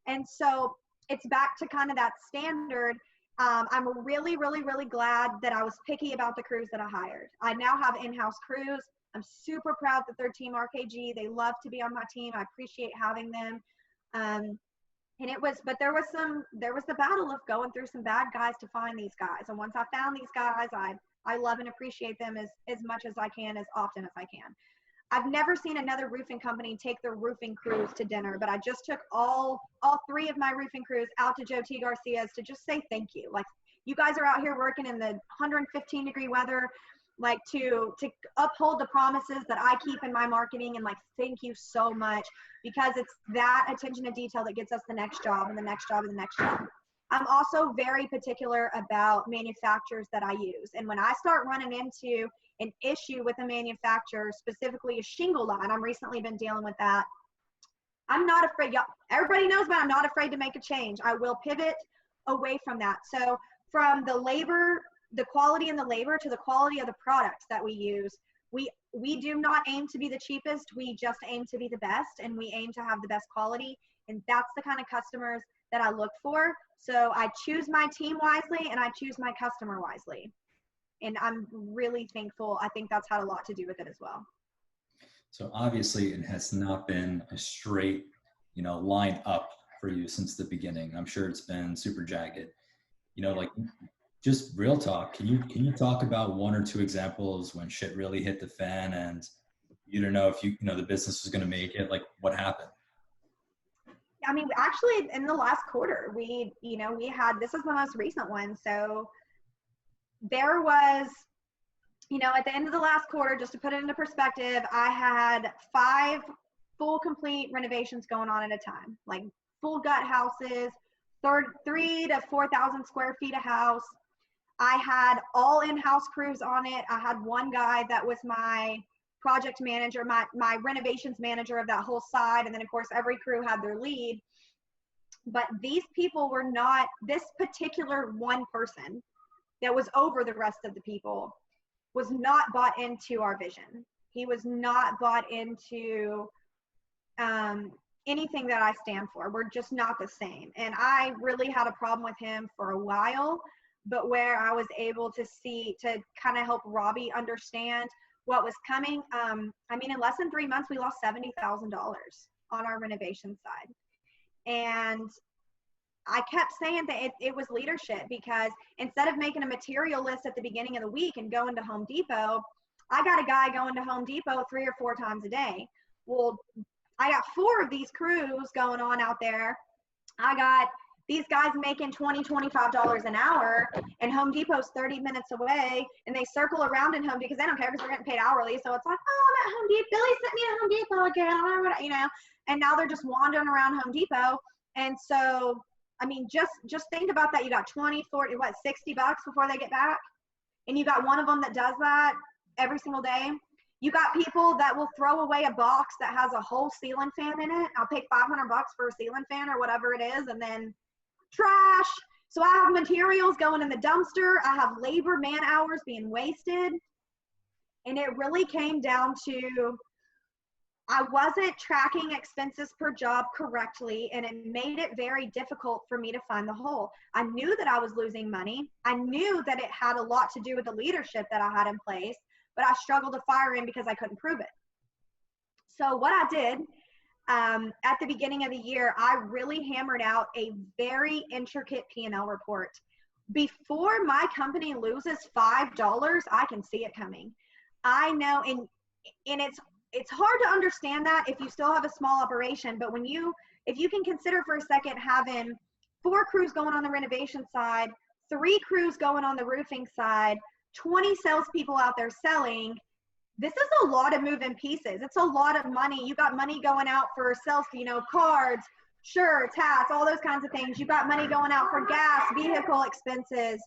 And so it's back to kind of that standard. I'm really, really, really glad that I was picky about the crews that I hired. I now have in-house crews. I'm super proud that they're Team RKG. They love to be on my team. I appreciate having them. But there was the battle of going through some bad guys to find these guys. And once I found these guys, I love and appreciate them as much as I can, as often as I can. I've never seen another roofing company take their roofing crews to dinner, but I just took all 3 of my roofing crews out to Joe T. Garcia's to just say thank you. Like, you guys are out here working in the 115-degree weather, like to uphold the promises that I keep in my marketing, and like, thank you so much, because it's that attention to detail that gets us the next job and the next job and the next job. I'm also very particular about manufacturers that I use. And when I start running into an issue with a manufacturer, specifically a shingle line, I've recently been dealing with that. I'm not afraid. Everybody knows, but I'm not afraid to make a change. I will pivot away from that. So from the labor, the quality in the labor, to the quality of the products that we use, we do not aim to be the cheapest. We just aim to be the best, and we aim to have the best quality. And that's the kind of customers that I look for. So I choose my team wisely, and I choose my customer wisely. And I'm really thankful. I think that's had a lot to do with it as well. So obviously it has not been a straight, line up for you since the beginning. I'm sure it's been super jagged. Like, just real talk. Can you talk about 1 or 2 examples when shit really hit the fan and you don't know if the business was going to make it? Like, what happened? I mean, actually, in the last quarter, we had, this is the most recent one. So there was, at the end of the last quarter, just to put it into perspective, I had 5 full complete renovations going on at a time, like full gut houses, 3 to 4,000 square feet a house. I had all in-house crews on it. I had one guy that was my project manager, my renovations manager of that whole side. And then of course, every crew had their lead. But these people were not, this particular one person that was over the rest of the people was not bought into our vision. He was not bought into anything that I stand for. We're just not the same. And I really had a problem with him for a while, but where I was able to kind of help Robby understand what was coming. I mean, in less than 3 months, we lost $70,000 on our renovation side. And I kept saying that it was leadership, because instead of making a material list at the beginning of the week and going to Home Depot, I got a guy going to Home Depot 3 or 4 times a day. Well, I got 4 of these crews going on out there. I got these guys making $20, $25 an hour, and Home Depot's 30 minutes away, and they circle around in Home Depot because they don't care, because they're getting paid hourly. So it's like, oh, I'm at Home Depot. Billy sent me to Home Depot again, you know, and now they're just wandering around Home Depot. And so, I mean, just think about that. You got 20, 40, what, $60 before they get back. And you got one of them that does that every single day. You got people that will throw away a box that has a whole ceiling fan in it. I'll pay $500 for a ceiling fan or whatever it is, and then trash. So I have materials going in the dumpster. I have labor, man hours being wasted. And it really came down to, I wasn't tracking expenses per job correctly, and it made it very difficult for me to find the hole. I knew that I was losing money. I knew that it had a lot to do with the leadership that I had in place, but I struggled to fire in because I couldn't prove it. So what I did at the beginning of the year, I really hammered out a very intricate P&L report. Before my company loses $5, I can see it coming. I know, and it's hard to understand that if you still have a small operation, but if you can consider for a second having 4 crews going on the renovation side, 3 crews going on the roofing side, 20 salespeople out there selling, this is a lot of moving pieces. It's a lot of money. You got money going out for sales, you know, cards, shirts, hats, all those kinds of things. You got money going out for gas, vehicle expenses.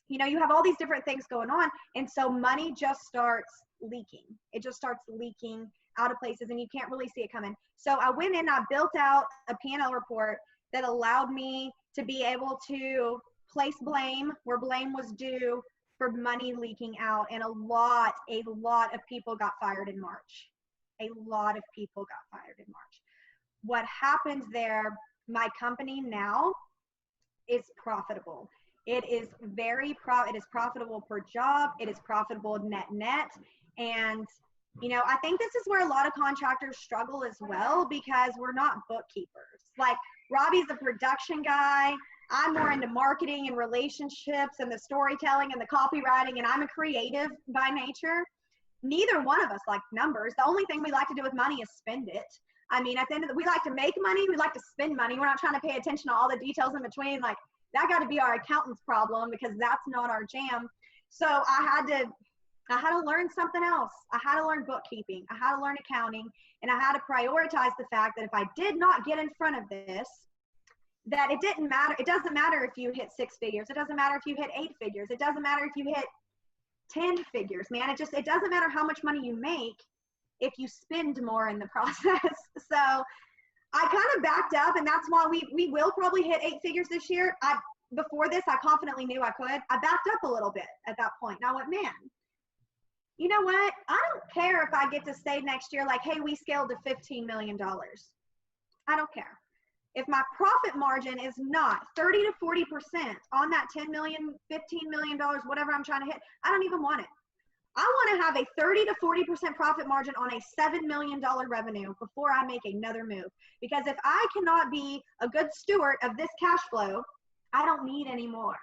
You know, you have all these different things going on. And so money just starts leaking. It just starts leaking out of places, and you can't really see it coming. So I went in, I built out a P&L report that allowed me to be able to place blame where blame was due for money leaking out. And a lot of people got fired in March. A lot of people got fired in March. What happened there, my company now is profitable. It is it is profitable per job. It is profitable net. And, you know, I think this is where a lot of contractors struggle as well, because we're not bookkeepers. Like, Robby's a production guy. I'm more into marketing and relationships and the storytelling and the copywriting, and I'm a creative by nature. Neither one of us like numbers. The only thing we like to do with money is spend it. I mean, at the end of we like to make money. We like to spend money. We're not trying to pay attention to all the details in between. Like, that got to be our accountant's problem, because that's not our jam. So I had to learn something else. I had to learn bookkeeping. I had to learn accounting, and I had to prioritize the fact that if I did not get in front of this, that it didn't matter. It doesn't matter if you hit 6 figures. It doesn't matter if you hit 8 figures. It doesn't matter if you hit 10 figures, man. It doesn't matter how much money you make if you spend more in the process. So I kind of backed up, and that's why we will probably hit 8 figures this year. Before this, I confidently knew I could. I backed up a little bit at that point. And I went, man, you know what? I don't care if I get to say next year, like, hey, we scaled to $15 million. I don't care. If my profit margin is not 30 to 40% on that $10 million, $15 million, whatever I'm trying to hit, I don't even want it. I want to have a 30 to 40% profit margin on a $7 million revenue before I make another move. Because if I cannot be a good steward of this cash flow, I don't need any more,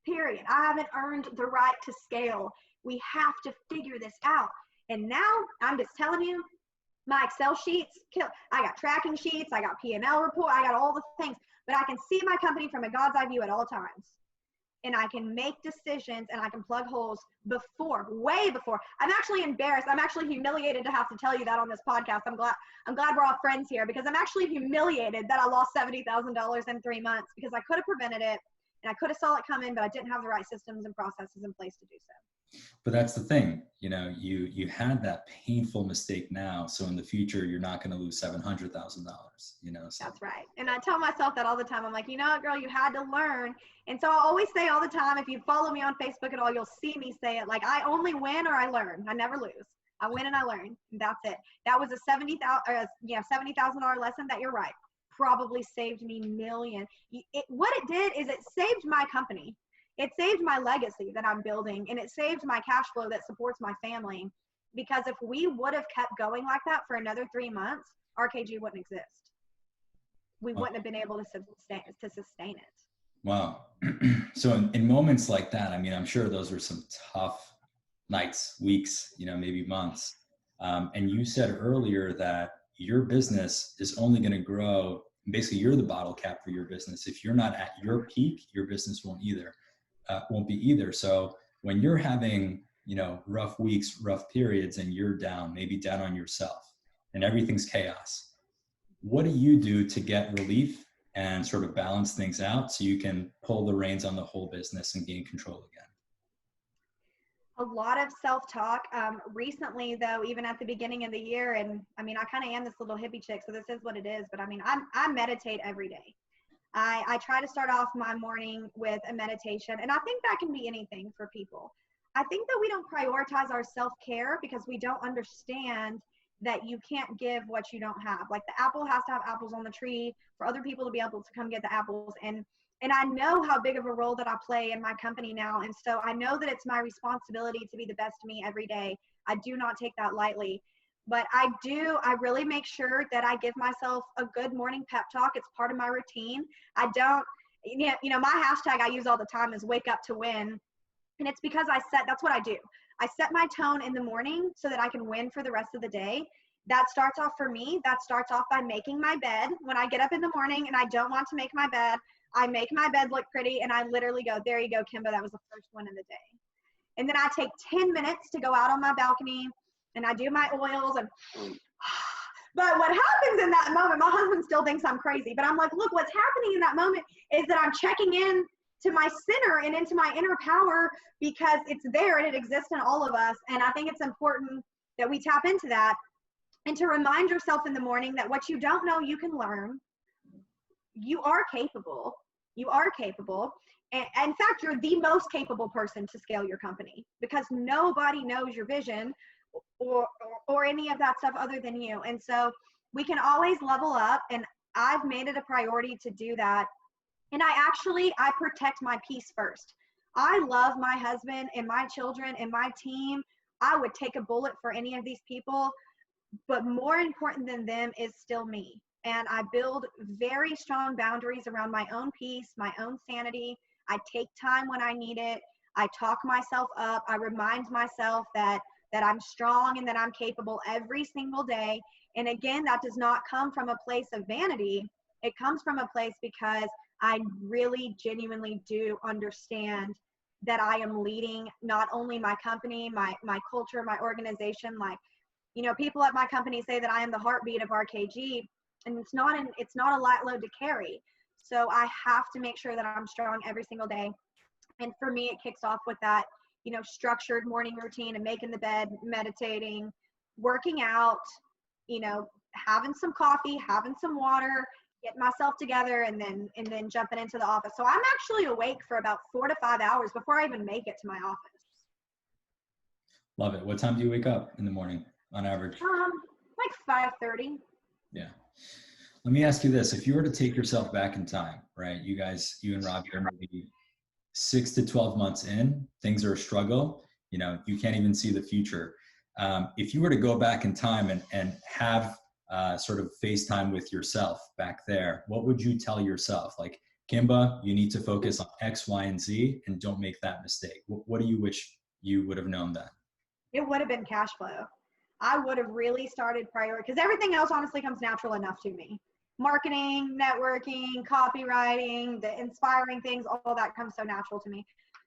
period. I haven't earned the right to scale. We have to figure this out. And now I'm just telling you, my Excel sheets, I got tracking sheets, I got P&L report, I got all the things, but I can see my company from a God's eye view at all times. And I can make decisions, and I can plug holes way before. I'm actually embarrassed. I'm actually humiliated to have to tell you that on this podcast. I'm glad we're all friends here, because I'm actually humiliated that I lost $70,000 in 3 months, because I could have prevented it, and I could have saw it coming, but I didn't have the right systems and processes in place to do so. But that's the thing, you know, you had that painful mistake now, so in the future you're not going to lose $700,000, you know. So. That's right. And I tell myself that all the time. I'm like, you know what, girl, you had to learn. And so I always say all the time, if you follow me on Facebook at all, you'll see me say it, like, I only win or I learn. I never lose. I win and I learn. And that's it. That was a $70,000 lesson that, you're right, probably saved me millions. What it did is it saved my company. It saved my legacy that I'm building, and it saved my cash flow that supports my family. because if we would have kept going like that for another 3 months, RKG wouldn't exist. We wouldn't have been able to sustain it. Wow. So in moments like that, I mean, I'm sure those were some tough nights, weeks, maybe months. And you said earlier that your business is only going to grow. Basically, you're the bottle cap for your business. If you're not at your peak, your business won't be either. So when you're having, rough weeks, rough periods, and you're down, maybe down on yourself, and everything's chaos, what do you do to get relief and sort of balance things out so you can pull the reins on the whole business and gain control again? A lot of self-talk. Recently, though, even at the beginning of the year, and I mean, I kind of am this little hippie chick, so this is what it is, but I mean, I meditate every day. I try to start off my morning with a meditation, and I think that can be anything for people. I think that we don't prioritize our self-care because we don't understand that you can't give what you don't have. Like the apple has to have apples on the tree for other people to be able to come get the apples. And I know how big of a role that I play in my company now. And so I know that it's my responsibility to be the best me every day. I do not take that lightly. But I really make sure that I give myself a good morning pep talk. It's part of my routine. I don't, my hashtag I use all the time is wake up to win. And it's because that's what I do. I set my tone in the morning so that I can win for the rest of the day. That starts off for me. That starts off by making my bed. When I get up in the morning and I don't want to make my bed, I make my bed look pretty and I literally go, there you go, Kimba, that was the first one of the day. And then I take 10 minutes to go out on my balcony and I do my oils and but what happens in that moment, my husband still thinks I'm crazy, but I'm like, look, what's happening in that moment is that I'm checking in to my center and into my inner power because it's there and it exists in all of us. And I think it's important that we tap into that and to remind yourself in the morning that what you don't know, you can learn. You are capable. You are capable. And in fact, you're the most capable person to scale your company because nobody knows your vision or any of that stuff other than you. And so we can always level up. And I've made it a priority to do that. And I protect my peace first. I love my husband and my children and my team. I would take a bullet for any of these people, but more important than them is still me. And I build very strong boundaries around my own peace, my own sanity. I take time when I need it. I talk myself up. I remind myself that I'm strong and that I'm capable every single day. And again, that does not come from a place of vanity. It comes from a place because I really genuinely do understand that I am leading not only my company, my culture, my organization. Like, people at my company say that I am the heartbeat of RKG, and it's not a light load to carry. So I have to make sure that I'm strong every single day. And for me, it kicks off with that, structured morning routine and making the bed, meditating, working out, having some coffee, having some water, getting myself together, and then jumping into the office. So I'm actually awake for about 4 to 5 hours before I even make it to my office. Love it. What time do you wake up in the morning on average? Like 5:30. Yeah. Let me ask you this. If you were to take yourself back in time, right? You and Robby are maybe 6 to 12 months in, things are a struggle. You can't even see the future. If you were to go back in time and have sort of FaceTime with yourself back there, what would you tell yourself? Like, Kimba, you need to focus on X, Y, and Z and don't make that mistake. What do you wish you would have known then? It would have been cash flow. I would have really started because everything else honestly comes natural enough to me. Marketing, networking, copywriting, the inspiring things, all that comes so natural to me.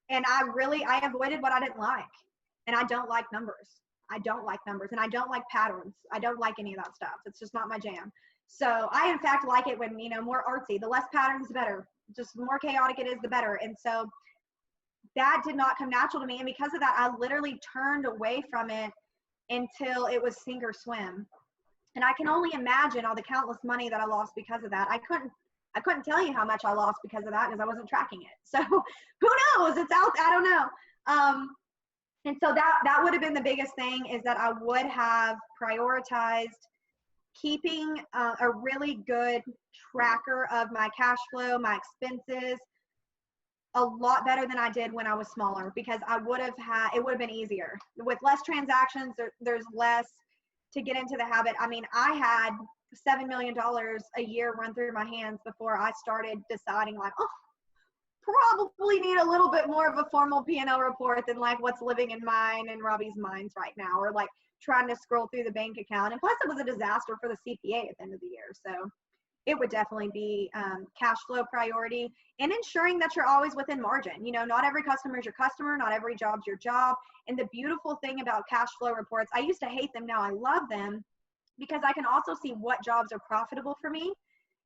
And I avoided what I didn't like. And I don't like numbers. I don't like numbers and I don't like patterns. I don't like any of that stuff. It's just not my jam. So I, in fact, like it when, more artsy. The less patterns, the better. Just the more chaotic it is, the better. And so that did not come natural to me. And because of that, I literally turned away from it until it was sink or swim. And I can only imagine all the countless money that I lost because of that. I couldn't tell you how much I lost because of that because I wasn't tracking it. So who knows? It's out. I don't know. And so that would have been the biggest thing, is that I would have prioritized keeping a really good tracker of my cash flow, my expenses, a lot better than I did when I was smaller, because it would have been easier. With less transactions, there's less to get into the habit. I mean, I had $7 million a year run through my hands before I started deciding like, oh, probably need a little bit more of a formal P&L report than like what's living in mine and Robby's minds right now, or like trying to scroll through the bank account. And plus it was a disaster for the CPA at the end of the year. So it would definitely be cash flow priority, and ensuring that you're always within margin. You know, not every customer is your customer, not every job's your job. And the beautiful thing about cash flow reports, I used to hate them, now I love them, because I can also see what jobs are profitable for me.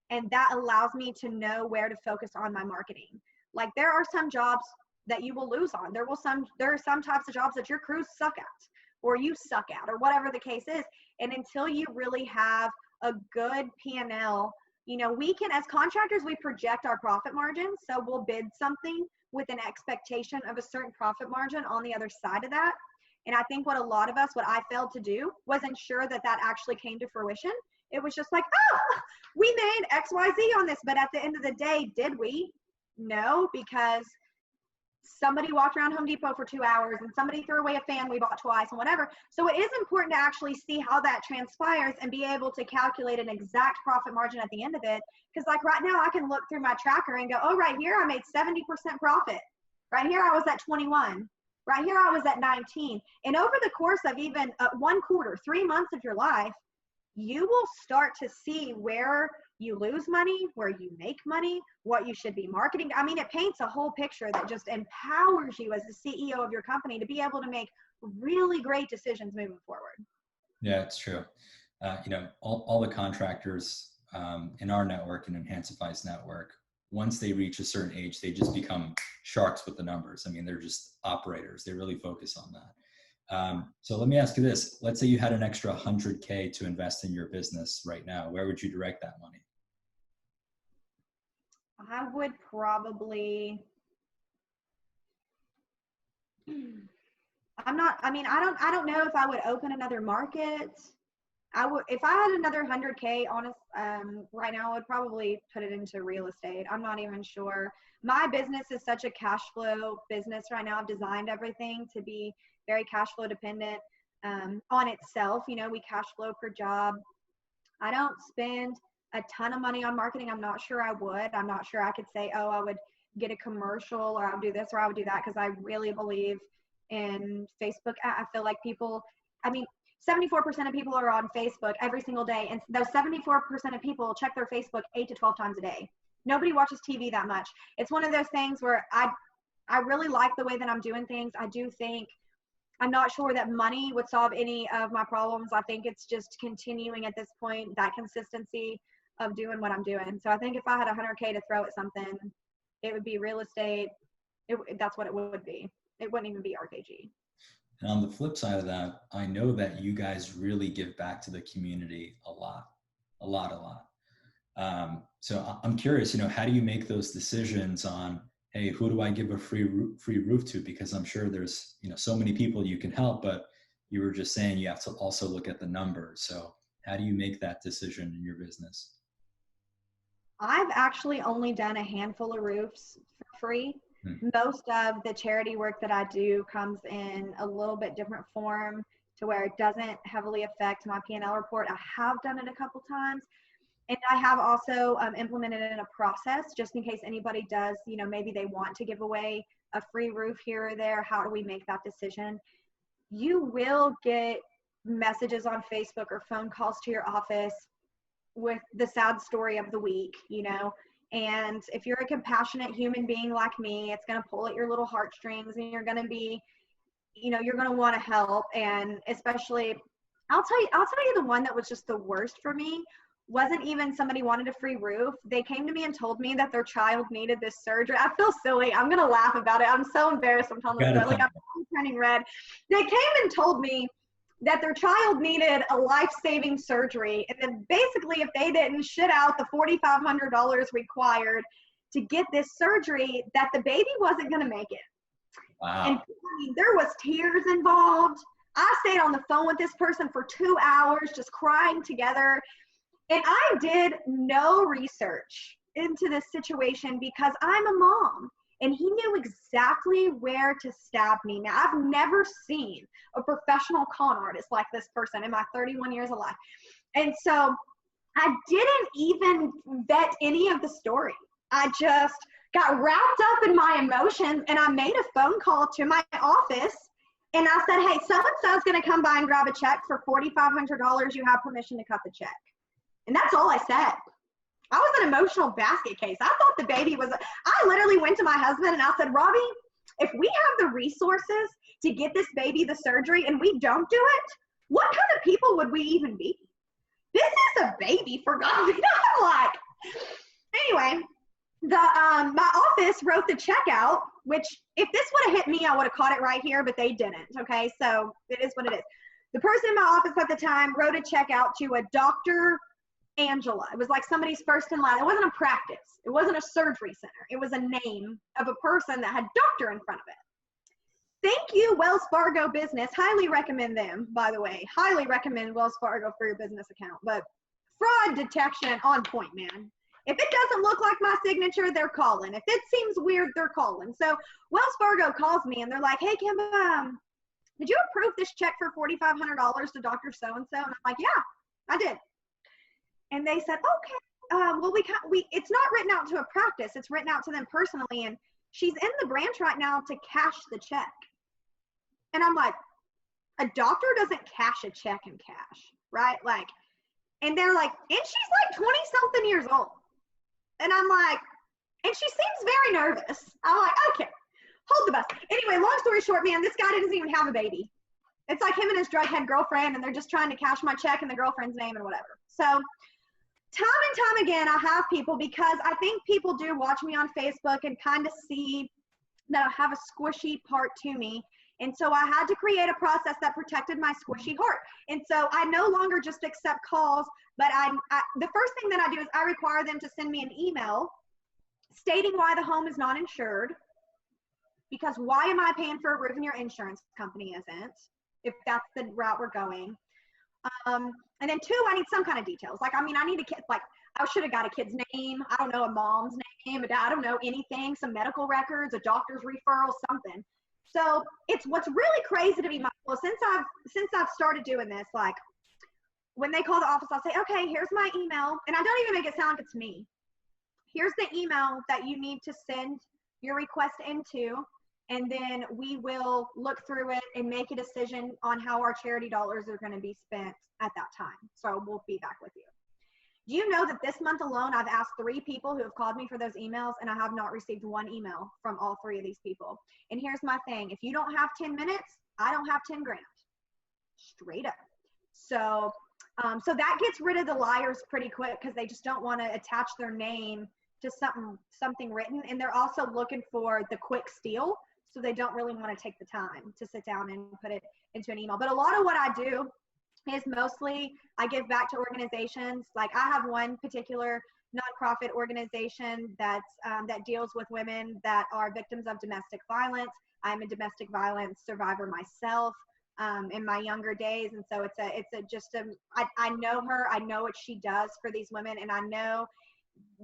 And that allows me to know where to focus on my marketing. Like there are some jobs that you will lose on. There are some types of jobs that your crews suck at, or you suck at, or whatever the case is. And until you really have a good P&L, you know, we can, as contractors, we project our profit margins. So we'll bid something with an expectation of a certain profit margin on the other side of that. And I think what I failed to do was ensure that that actually came to fruition. It was just like, oh, we made XYZ on this. But at the end of the day, did we? No, because somebody walked around Home Depot for 2 hours and somebody threw away a fan we bought twice and whatever. So it is important to actually see how that transpires and be able to calculate an exact profit margin at the end of it. Because like right now I can look through my tracker and go, oh, right here I made 70% profit. Right here I was at 21. Right here I was at 19. And over the course of even 1 quarter, 3 months of your life, you will start to see where you lose money, where you make money, what you should be marketing. I mean, it paints a whole picture that just empowers you as the CEO of your company to be able to make really great decisions moving forward. Yeah, it's true. You know, all the contractors in our network and Enhancify's network, once they reach a certain age, they just become sharks with the numbers. I mean, they're just operators. They really focus on that. So let me ask you this. Let's say you had an extra 100K to invest in your business right now. Where would you direct that money? I would probably, I don't know if I would open another market. If I had another 100K, right now I would probably put it into real estate. I'm not even sure. My business is such a cash flow business right now. I've designed everything to be very cash flow dependent on itself. You know, we cash flow per job. I don't spend a ton of money on marketing. I'm not sure I would. I'm not sure I could say, oh, I would get a commercial, or I would do this, or I would do that, because I really believe in Facebook. I feel like 74% of people are on Facebook every single day, and those 74% of people check their Facebook 8 to 12 times a day. Nobody watches TV that much. It's one of those things where I really like the way that I'm doing things. I do think, I'm not sure that money would solve any of my problems. I think it's just continuing at this point, that consistency of doing what I'm doing. So I think if I had 100K to throw at something, it would be real estate. That's what it would be. It wouldn't even be RKG. And on the flip side of that, I know that you guys really give back to the community a lot. So I'm curious, you know, how do you make those decisions on, hey, who do I give a free roof to? Because I'm sure there's, you know, so many people you can help, but you were just saying you have to also look at the numbers. So how do you make that decision in your business? I've actually only done a handful of roofs for free. Most of the charity work that I do comes in a little bit different form to where it doesn't heavily affect my P&L report. I have done it a couple times. And I have also implemented it in a process just in case anybody does, you know, maybe they want to give away a free roof here or there. How do we make that decision? You will get messages on Facebook or phone calls to your office with the sad story of the week, you know. And if you're a compassionate human being like me, it's going to pull at your little heartstrings, and you're going to be, you know, you're going to want to help. And especially, I'll tell you the one that was just the worst for me wasn't even somebody wanted a free roof. They came to me and told me that their child needed this surgery. I feel silly. I'm going to laugh about it. I'm so embarrassed. I'm telling them, like, I'm turning red. They came and told me that their child needed a life-saving surgery. And then basically, if they didn't shit out the $4,500 required to get this surgery, that the baby wasn't going to make it. Wow. And I mean, there was tears involved. I stayed on the phone with this person for 2 hours, just crying together. And I did no research into this situation because I'm a mom. and he knew exactly where to stab me. Now, I've never seen a professional con artist like this person in my 31 years of life. And so I didn't even vet any of the story. I just got wrapped up in my emotions, and I made a phone call to my office, and I said, hey, so-and-so's going to come by and grab a check for $4,500. You have permission to cut the check. And that's all I said. I was an emotional basket case. I thought the baby was, I literally went to my husband and I said, Robby, if we have the resources to get this baby the surgery and we don't do it, what kind of people would we even be? This is a baby, for God. I'm like, anyway, my office wrote the check out, which if this would have hit me, I would have caught it right here, but they didn't. Okay, so it is what it is. The person in my office at the time wrote a check out to a Dr. Angela. It was like somebody's first and last. It wasn't a practice. It wasn't a surgery center. It was a name of a person that had doctor in front of it. Thank you, Wells Fargo Business. Highly recommend them, by the way. Highly recommend Wells Fargo for your business account. But fraud detection on point, man. If it doesn't look like my signature, they're calling. If it seems weird, they're calling. So Wells Fargo calls me and they're like, hey, Kimba, did you approve this check for $4,500 to Dr. So-and-so? And I'm like, yeah, I did. And they said, okay, well, it's not written out to a practice. It's written out to them personally. And she's in the branch right now to cash the check. And I'm like, a doctor doesn't cash a check in cash, right? Like, and they're like, and she's like 20 something years old. And I'm like, and she seems very nervous. I'm like, okay, hold the bus. Anyway, long story short, man, this guy doesn't even have a baby. It's like him and his drug-head girlfriend, and they're just trying to cash my check in the girlfriend's name and whatever. So time and time again, I have people, because I think people do watch me on Facebook and kind of see that I have a squishy part to me. And so I had to create a process that protected my squishy heart. And so I no longer just accept calls, but the first thing that I do is I require them to send me an email stating why the home is not insured. Because why am I paying for a roof and your insurance company isn't, if that's the route we're going? And then two, I need some kind of details. Like, I mean, I need a kid, like, I should have got a kid's name. I don't know, a mom's name, I don't know anything, some medical records, a doctor's referral, something. So it's what's really crazy to me, Michael, since I've started doing this, like when they call the office, I'll say, okay, here's my email. And I don't even make it sound like it's me. Here's the email that you need to send your request into. And then we will look through it and make a decision on how our charity dollars are going to be spent at that time. So we'll be back with you. Do you know that this month alone, I've asked 3 people who have called me for those emails, and I have not received 1 email from all 3 of these people. And here's my thing. If you don't have 10 minutes, I don't have 10 grand. Straight up. So, so that gets rid of the liars pretty quick, because they just don't want to attach their name to something written. And they're also looking for the quick steal. So they don't really want to take the time to sit down and put it into an email. But a lot of what I do is mostly I give back to organizations. Like I have one particular nonprofit organization that deals with women that are victims of domestic violence. I'm a domestic violence survivor myself in my younger days. And so I know her, I know what she does for these women. And I know,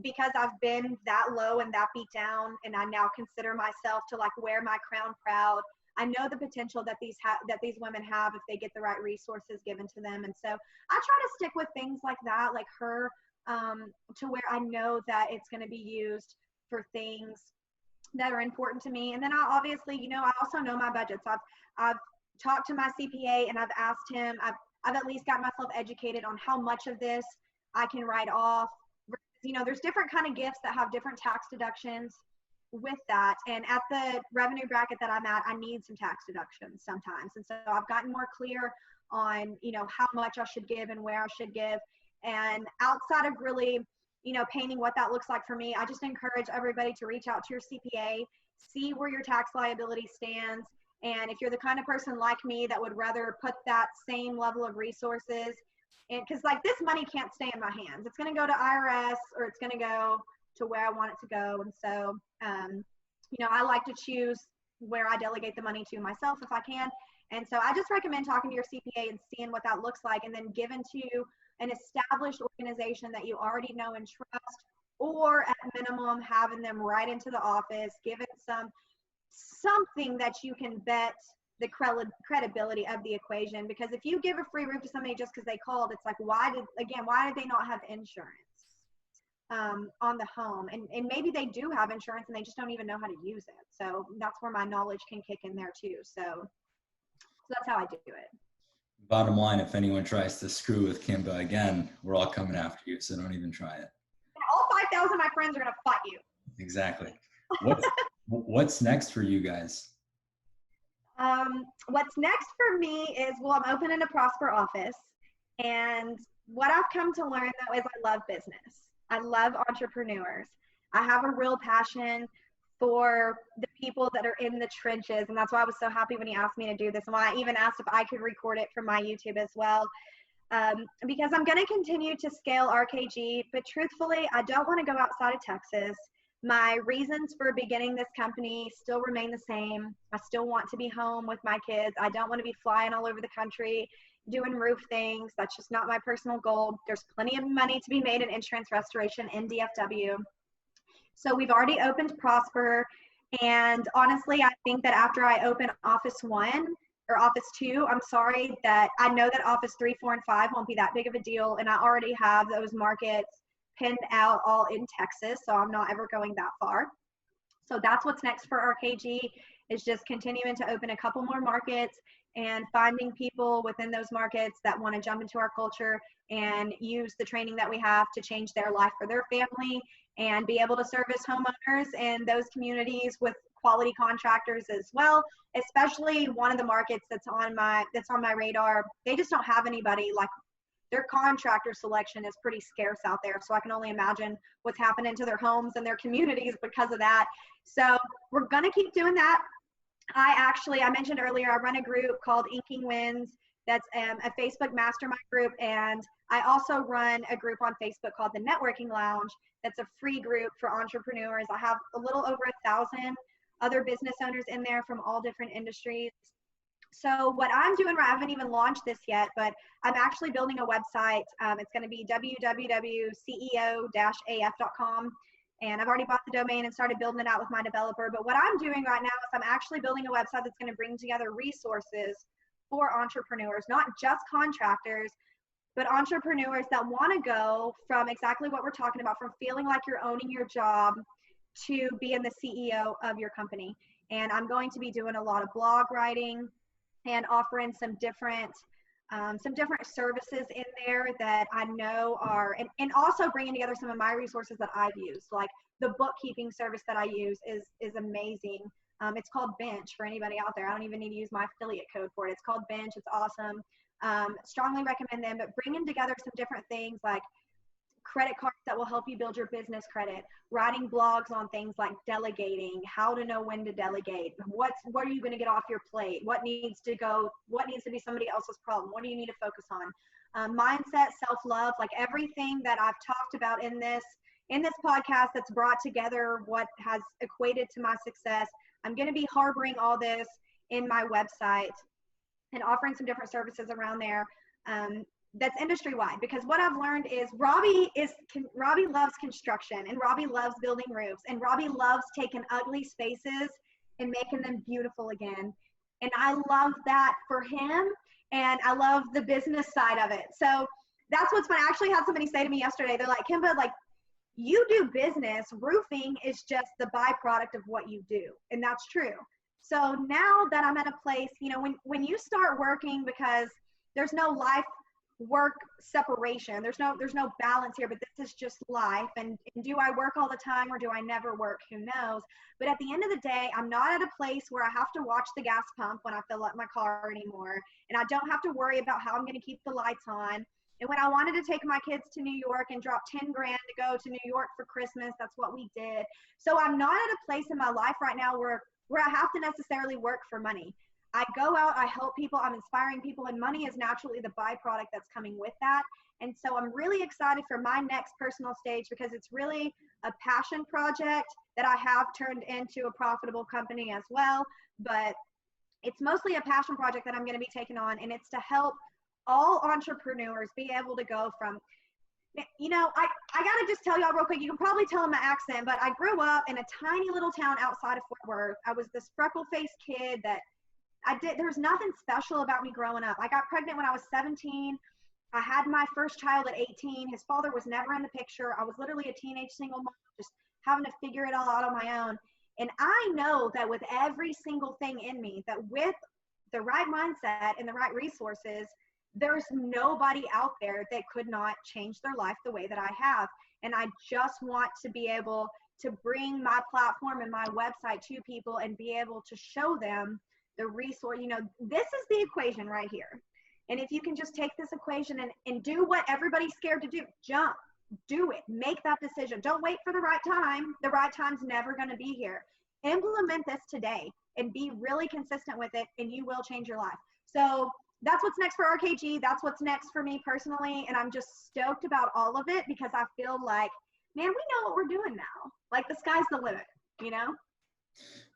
because I've been that low and that beat down, and I now consider myself to like wear my crown proud. I know the potential that these women have if they get the right resources given to them. And so I try to stick with things like that, like her, to where I know that it's going to be used for things that are important to me. And then I obviously, I also know my budgets. I've talked to my CPA and I've asked him, I've at least got myself educated on how much of this I can write off. There's different kind of gifts that have different tax deductions with that. And at the revenue bracket that I'm at, I need some tax deductions sometimes. And so I've gotten more clear on, how much I should give and where I should give. And outside of really, painting what that looks like for me, I just encourage everybody to reach out to your CPA, see where your tax liability stands. And if you're the kind of person like me that would rather put that same level of resources, and because like this money can't stay in my hands, it's going to go to IRS or it's going to go to where I want it to go. And so, I like to choose where I delegate the money to myself if I can. And so I just recommend talking to your CPA and seeing what that looks like, and then giving to an established organization that you already know and trust, or at minimum having them right into the office, giving something that you can bet the credibility of the equation. Because if you give a free roof to somebody just because they called, it's like, why did they not have insurance on the home? And maybe they do have insurance and they just don't even know how to use it. So that's where my knowledge can kick in there too. So that's how I do it. Bottom line, if anyone tries to screw with Kimba again, we're all coming after you, so don't even try it. All 5,000 of my friends are going to fight you. Exactly. What's next for you guys? What's next for me is, well, I'm opening a Prosper office. And what I've come to learn, though, is I love business. I love entrepreneurs. I have a real passion for the people that are in the trenches. And that's why I was so happy when he asked me to do this. And why I even asked if I could record it for my YouTube as well. Because I'm going to continue to scale RKG. But truthfully, I don't want to go outside of Texas. My reasons for beginning this company still remain the same. I still want to be home with my kids. I don't want to be flying all over the country doing roof things. That's just not my personal goal. There's plenty of money to be made in insurance restoration in DFW. So we've already opened Prosper. And honestly, I think that after I open Office 1 or Office 2, I'm sorry, that I know that Office 3, 4, and 5 won't be that big of a deal. And I already have those markets pinned out all in Texas, so I'm not ever going that far. So that's what's next for RKG, is just continuing to open a couple more markets and finding people within those markets that want to jump into our culture and use the training that we have to change their life for their family and be able to service homeowners in those communities with quality contractors as well. Especially one of the markets that's on my radar, they just don't have anybody. Like, their contractor selection is pretty scarce out there. So I can only imagine what's happening to their homes and their communities because of that. So we're going to keep doing that. I mentioned earlier, I run a group called Inking Wins. That's a Facebook mastermind group. And I also run a group on Facebook called the Networking Lounge. That's a free group for entrepreneurs. I have a little over 1,000 other business owners in there from all different industries. So what I'm doing, I haven't even launched this yet, but I'm actually building a website. It's going to be www.ceo-af.com. And I've already bought the domain and started building it out with my developer. But what I'm doing right now is I'm actually building a website that's going to bring together resources for entrepreneurs, not just contractors, but entrepreneurs that want to go from exactly what we're talking about, from feeling like you're owning your job to being the CEO of your company. And I'm going to be doing a lot of blog writing and offering some different services in there that I know are, and also bringing together some of my resources that I've used. Like the bookkeeping service that I use is amazing. It's called Bench for anybody out there. I don't even need to use my affiliate code for it. It's called Bench. It's awesome. Strongly recommend them, but bringing together some different things like credit cards that will help you build your business credit, writing blogs on things like delegating, how to know when to delegate, what are you going to get off your plate, what needs to be somebody else's problem, what do you need to focus on, mindset, self-love, like everything that I've talked about in this podcast that's brought together what has equated to my success. I'm going to be harboring all this in my website and offering some different services around there. That's industry-wide, because what I've learned is Robby loves construction, and Robby loves building roofs, and Robby loves taking ugly spaces and making them beautiful again. And I love that for him, and I love the business side of it. So that's what's fun. I actually had somebody say to me yesterday, they're like, Kimba, like, you do business, roofing is just the byproduct of what you do. And that's true. So now that I'm at a place, when you start working, because there's no life work separation, there's no balance here, but this is just life. And do I work all the time or do I never work? Who knows? But at the end of the day, I'm not at a place where I have to watch the gas pump when I fill up my car anymore. And I don't have to worry about how I'm going to keep the lights on. And when I wanted to take my kids to New York and drop 10 grand to go to New York for Christmas, that's what we did. So I'm not at a place in my life right now where I have to necessarily work for money. I go out, I help people, I'm inspiring people, and money is naturally the byproduct that's coming with that. And so I'm really excited for my next personal stage, because it's really a passion project that I have turned into a profitable company as well. But it's mostly a passion project that I'm going to be taking on, and it's to help all entrepreneurs be able to go from, You know, I got to just tell y'all real quick, you can probably tell in my accent, but I grew up in a tiny little town outside of Fort Worth. I was this freckle-faced kid that there was nothing special about me growing up. I got pregnant when I was 17. I had my first child at 18. His father was never in the picture. I was literally a teenage single mom, just having to figure it all out on my own. And I know that with every single thing in me, that with the right mindset and the right resources, there's nobody out there that could not change their life the way that I have. And I just want to be able to bring my platform and my website to people and be able to show them the resource. You know, this is the equation right here. And if you can just take this equation and do what everybody's scared to do, jump, do it, make that decision. Don't wait for the right time. The right time's never going to be here. Implement this today and be really consistent with it, and you will change your life. So that's what's next for RKG. That's what's next for me personally. And I'm just stoked about all of it because I feel like, man, we know what we're doing now. Like the sky's the limit, you know?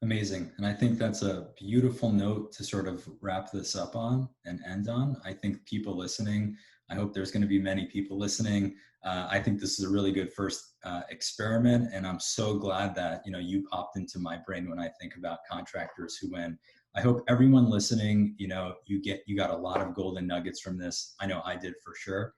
Amazing. And I think that's a beautiful note to sort of wrap this up on and end on. I think people listening, I hope there's going to be many people listening. I think this is a really good first experiment. And I'm so glad that, you know, you popped into my brain when I think about Contractors Who Win. I hope everyone listening, you know, you got a lot of golden nuggets from this. I know I did for sure.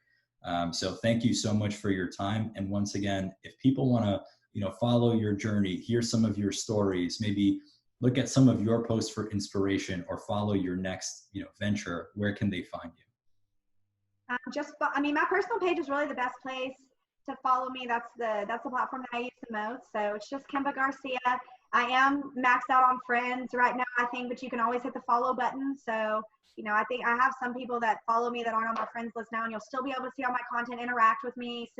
So thank you so much for your time. And once again, if people want to, you know, follow your journey, hear some of your stories, maybe look at some of your posts for inspiration or follow your next, you know, venture, where can they find you? I mean, my personal page is really the best place to follow me. That's the platform that I use the most. So it's just Kimba Garcia. I am maxed out on friends right now, I think, but you can always hit the follow button. So, you know, I think I have some people that follow me that aren't on my friends list now, and you'll still be able to see all my content, interact with me,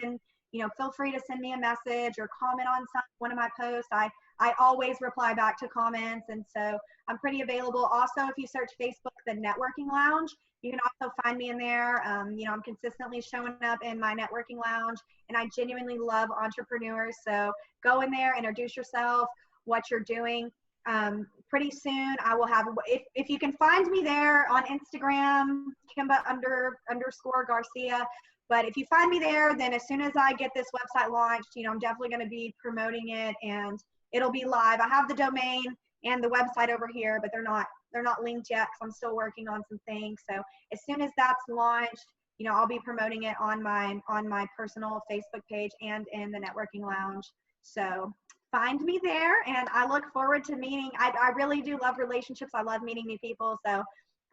feel free to send me a message or comment on one of my posts. I always reply back to comments. And so I'm pretty available. Also, if you search Facebook, the Networking Lounge, you can also find me in there. I'm consistently showing up in my networking lounge, and I genuinely love entrepreneurs. So go in there, introduce yourself, what you're doing. Pretty soon I will have, if you can find me there on Instagram, Kimba__ Garcia. But if you find me there, then as soon as I get this website launched, you know, I'm definitely going to be promoting it, and it'll be live. I have the domain and the website over here, but they're not linked yet because I'm still working on some things. So as soon as that's launched, you know, I'll be promoting it on my personal Facebook page and in the networking lounge. So find me there, and I look forward to meeting. I really do love relationships. I love meeting new people. So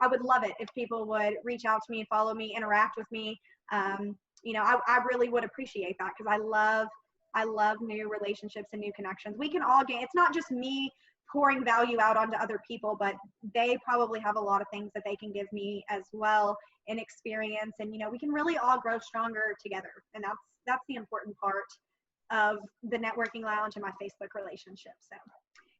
I would love it if people would reach out to me, follow me, interact with me. I really would appreciate that because I love new relationships and new connections. We can all gain. It's not just me pouring value out onto other people, but they probably have a lot of things that they can give me as well in experience. And, you know, we can really all grow stronger together. And that's the important part of the networking lounge and my Facebook relationship. So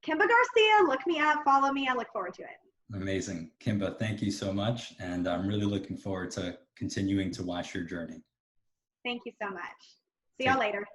Kimba Garcia, look me up, follow me. I look forward to it. Amazing. Kimba, thank you so much. And I'm really looking forward to continuing to watch your journey. Thank you so much. See y'all later.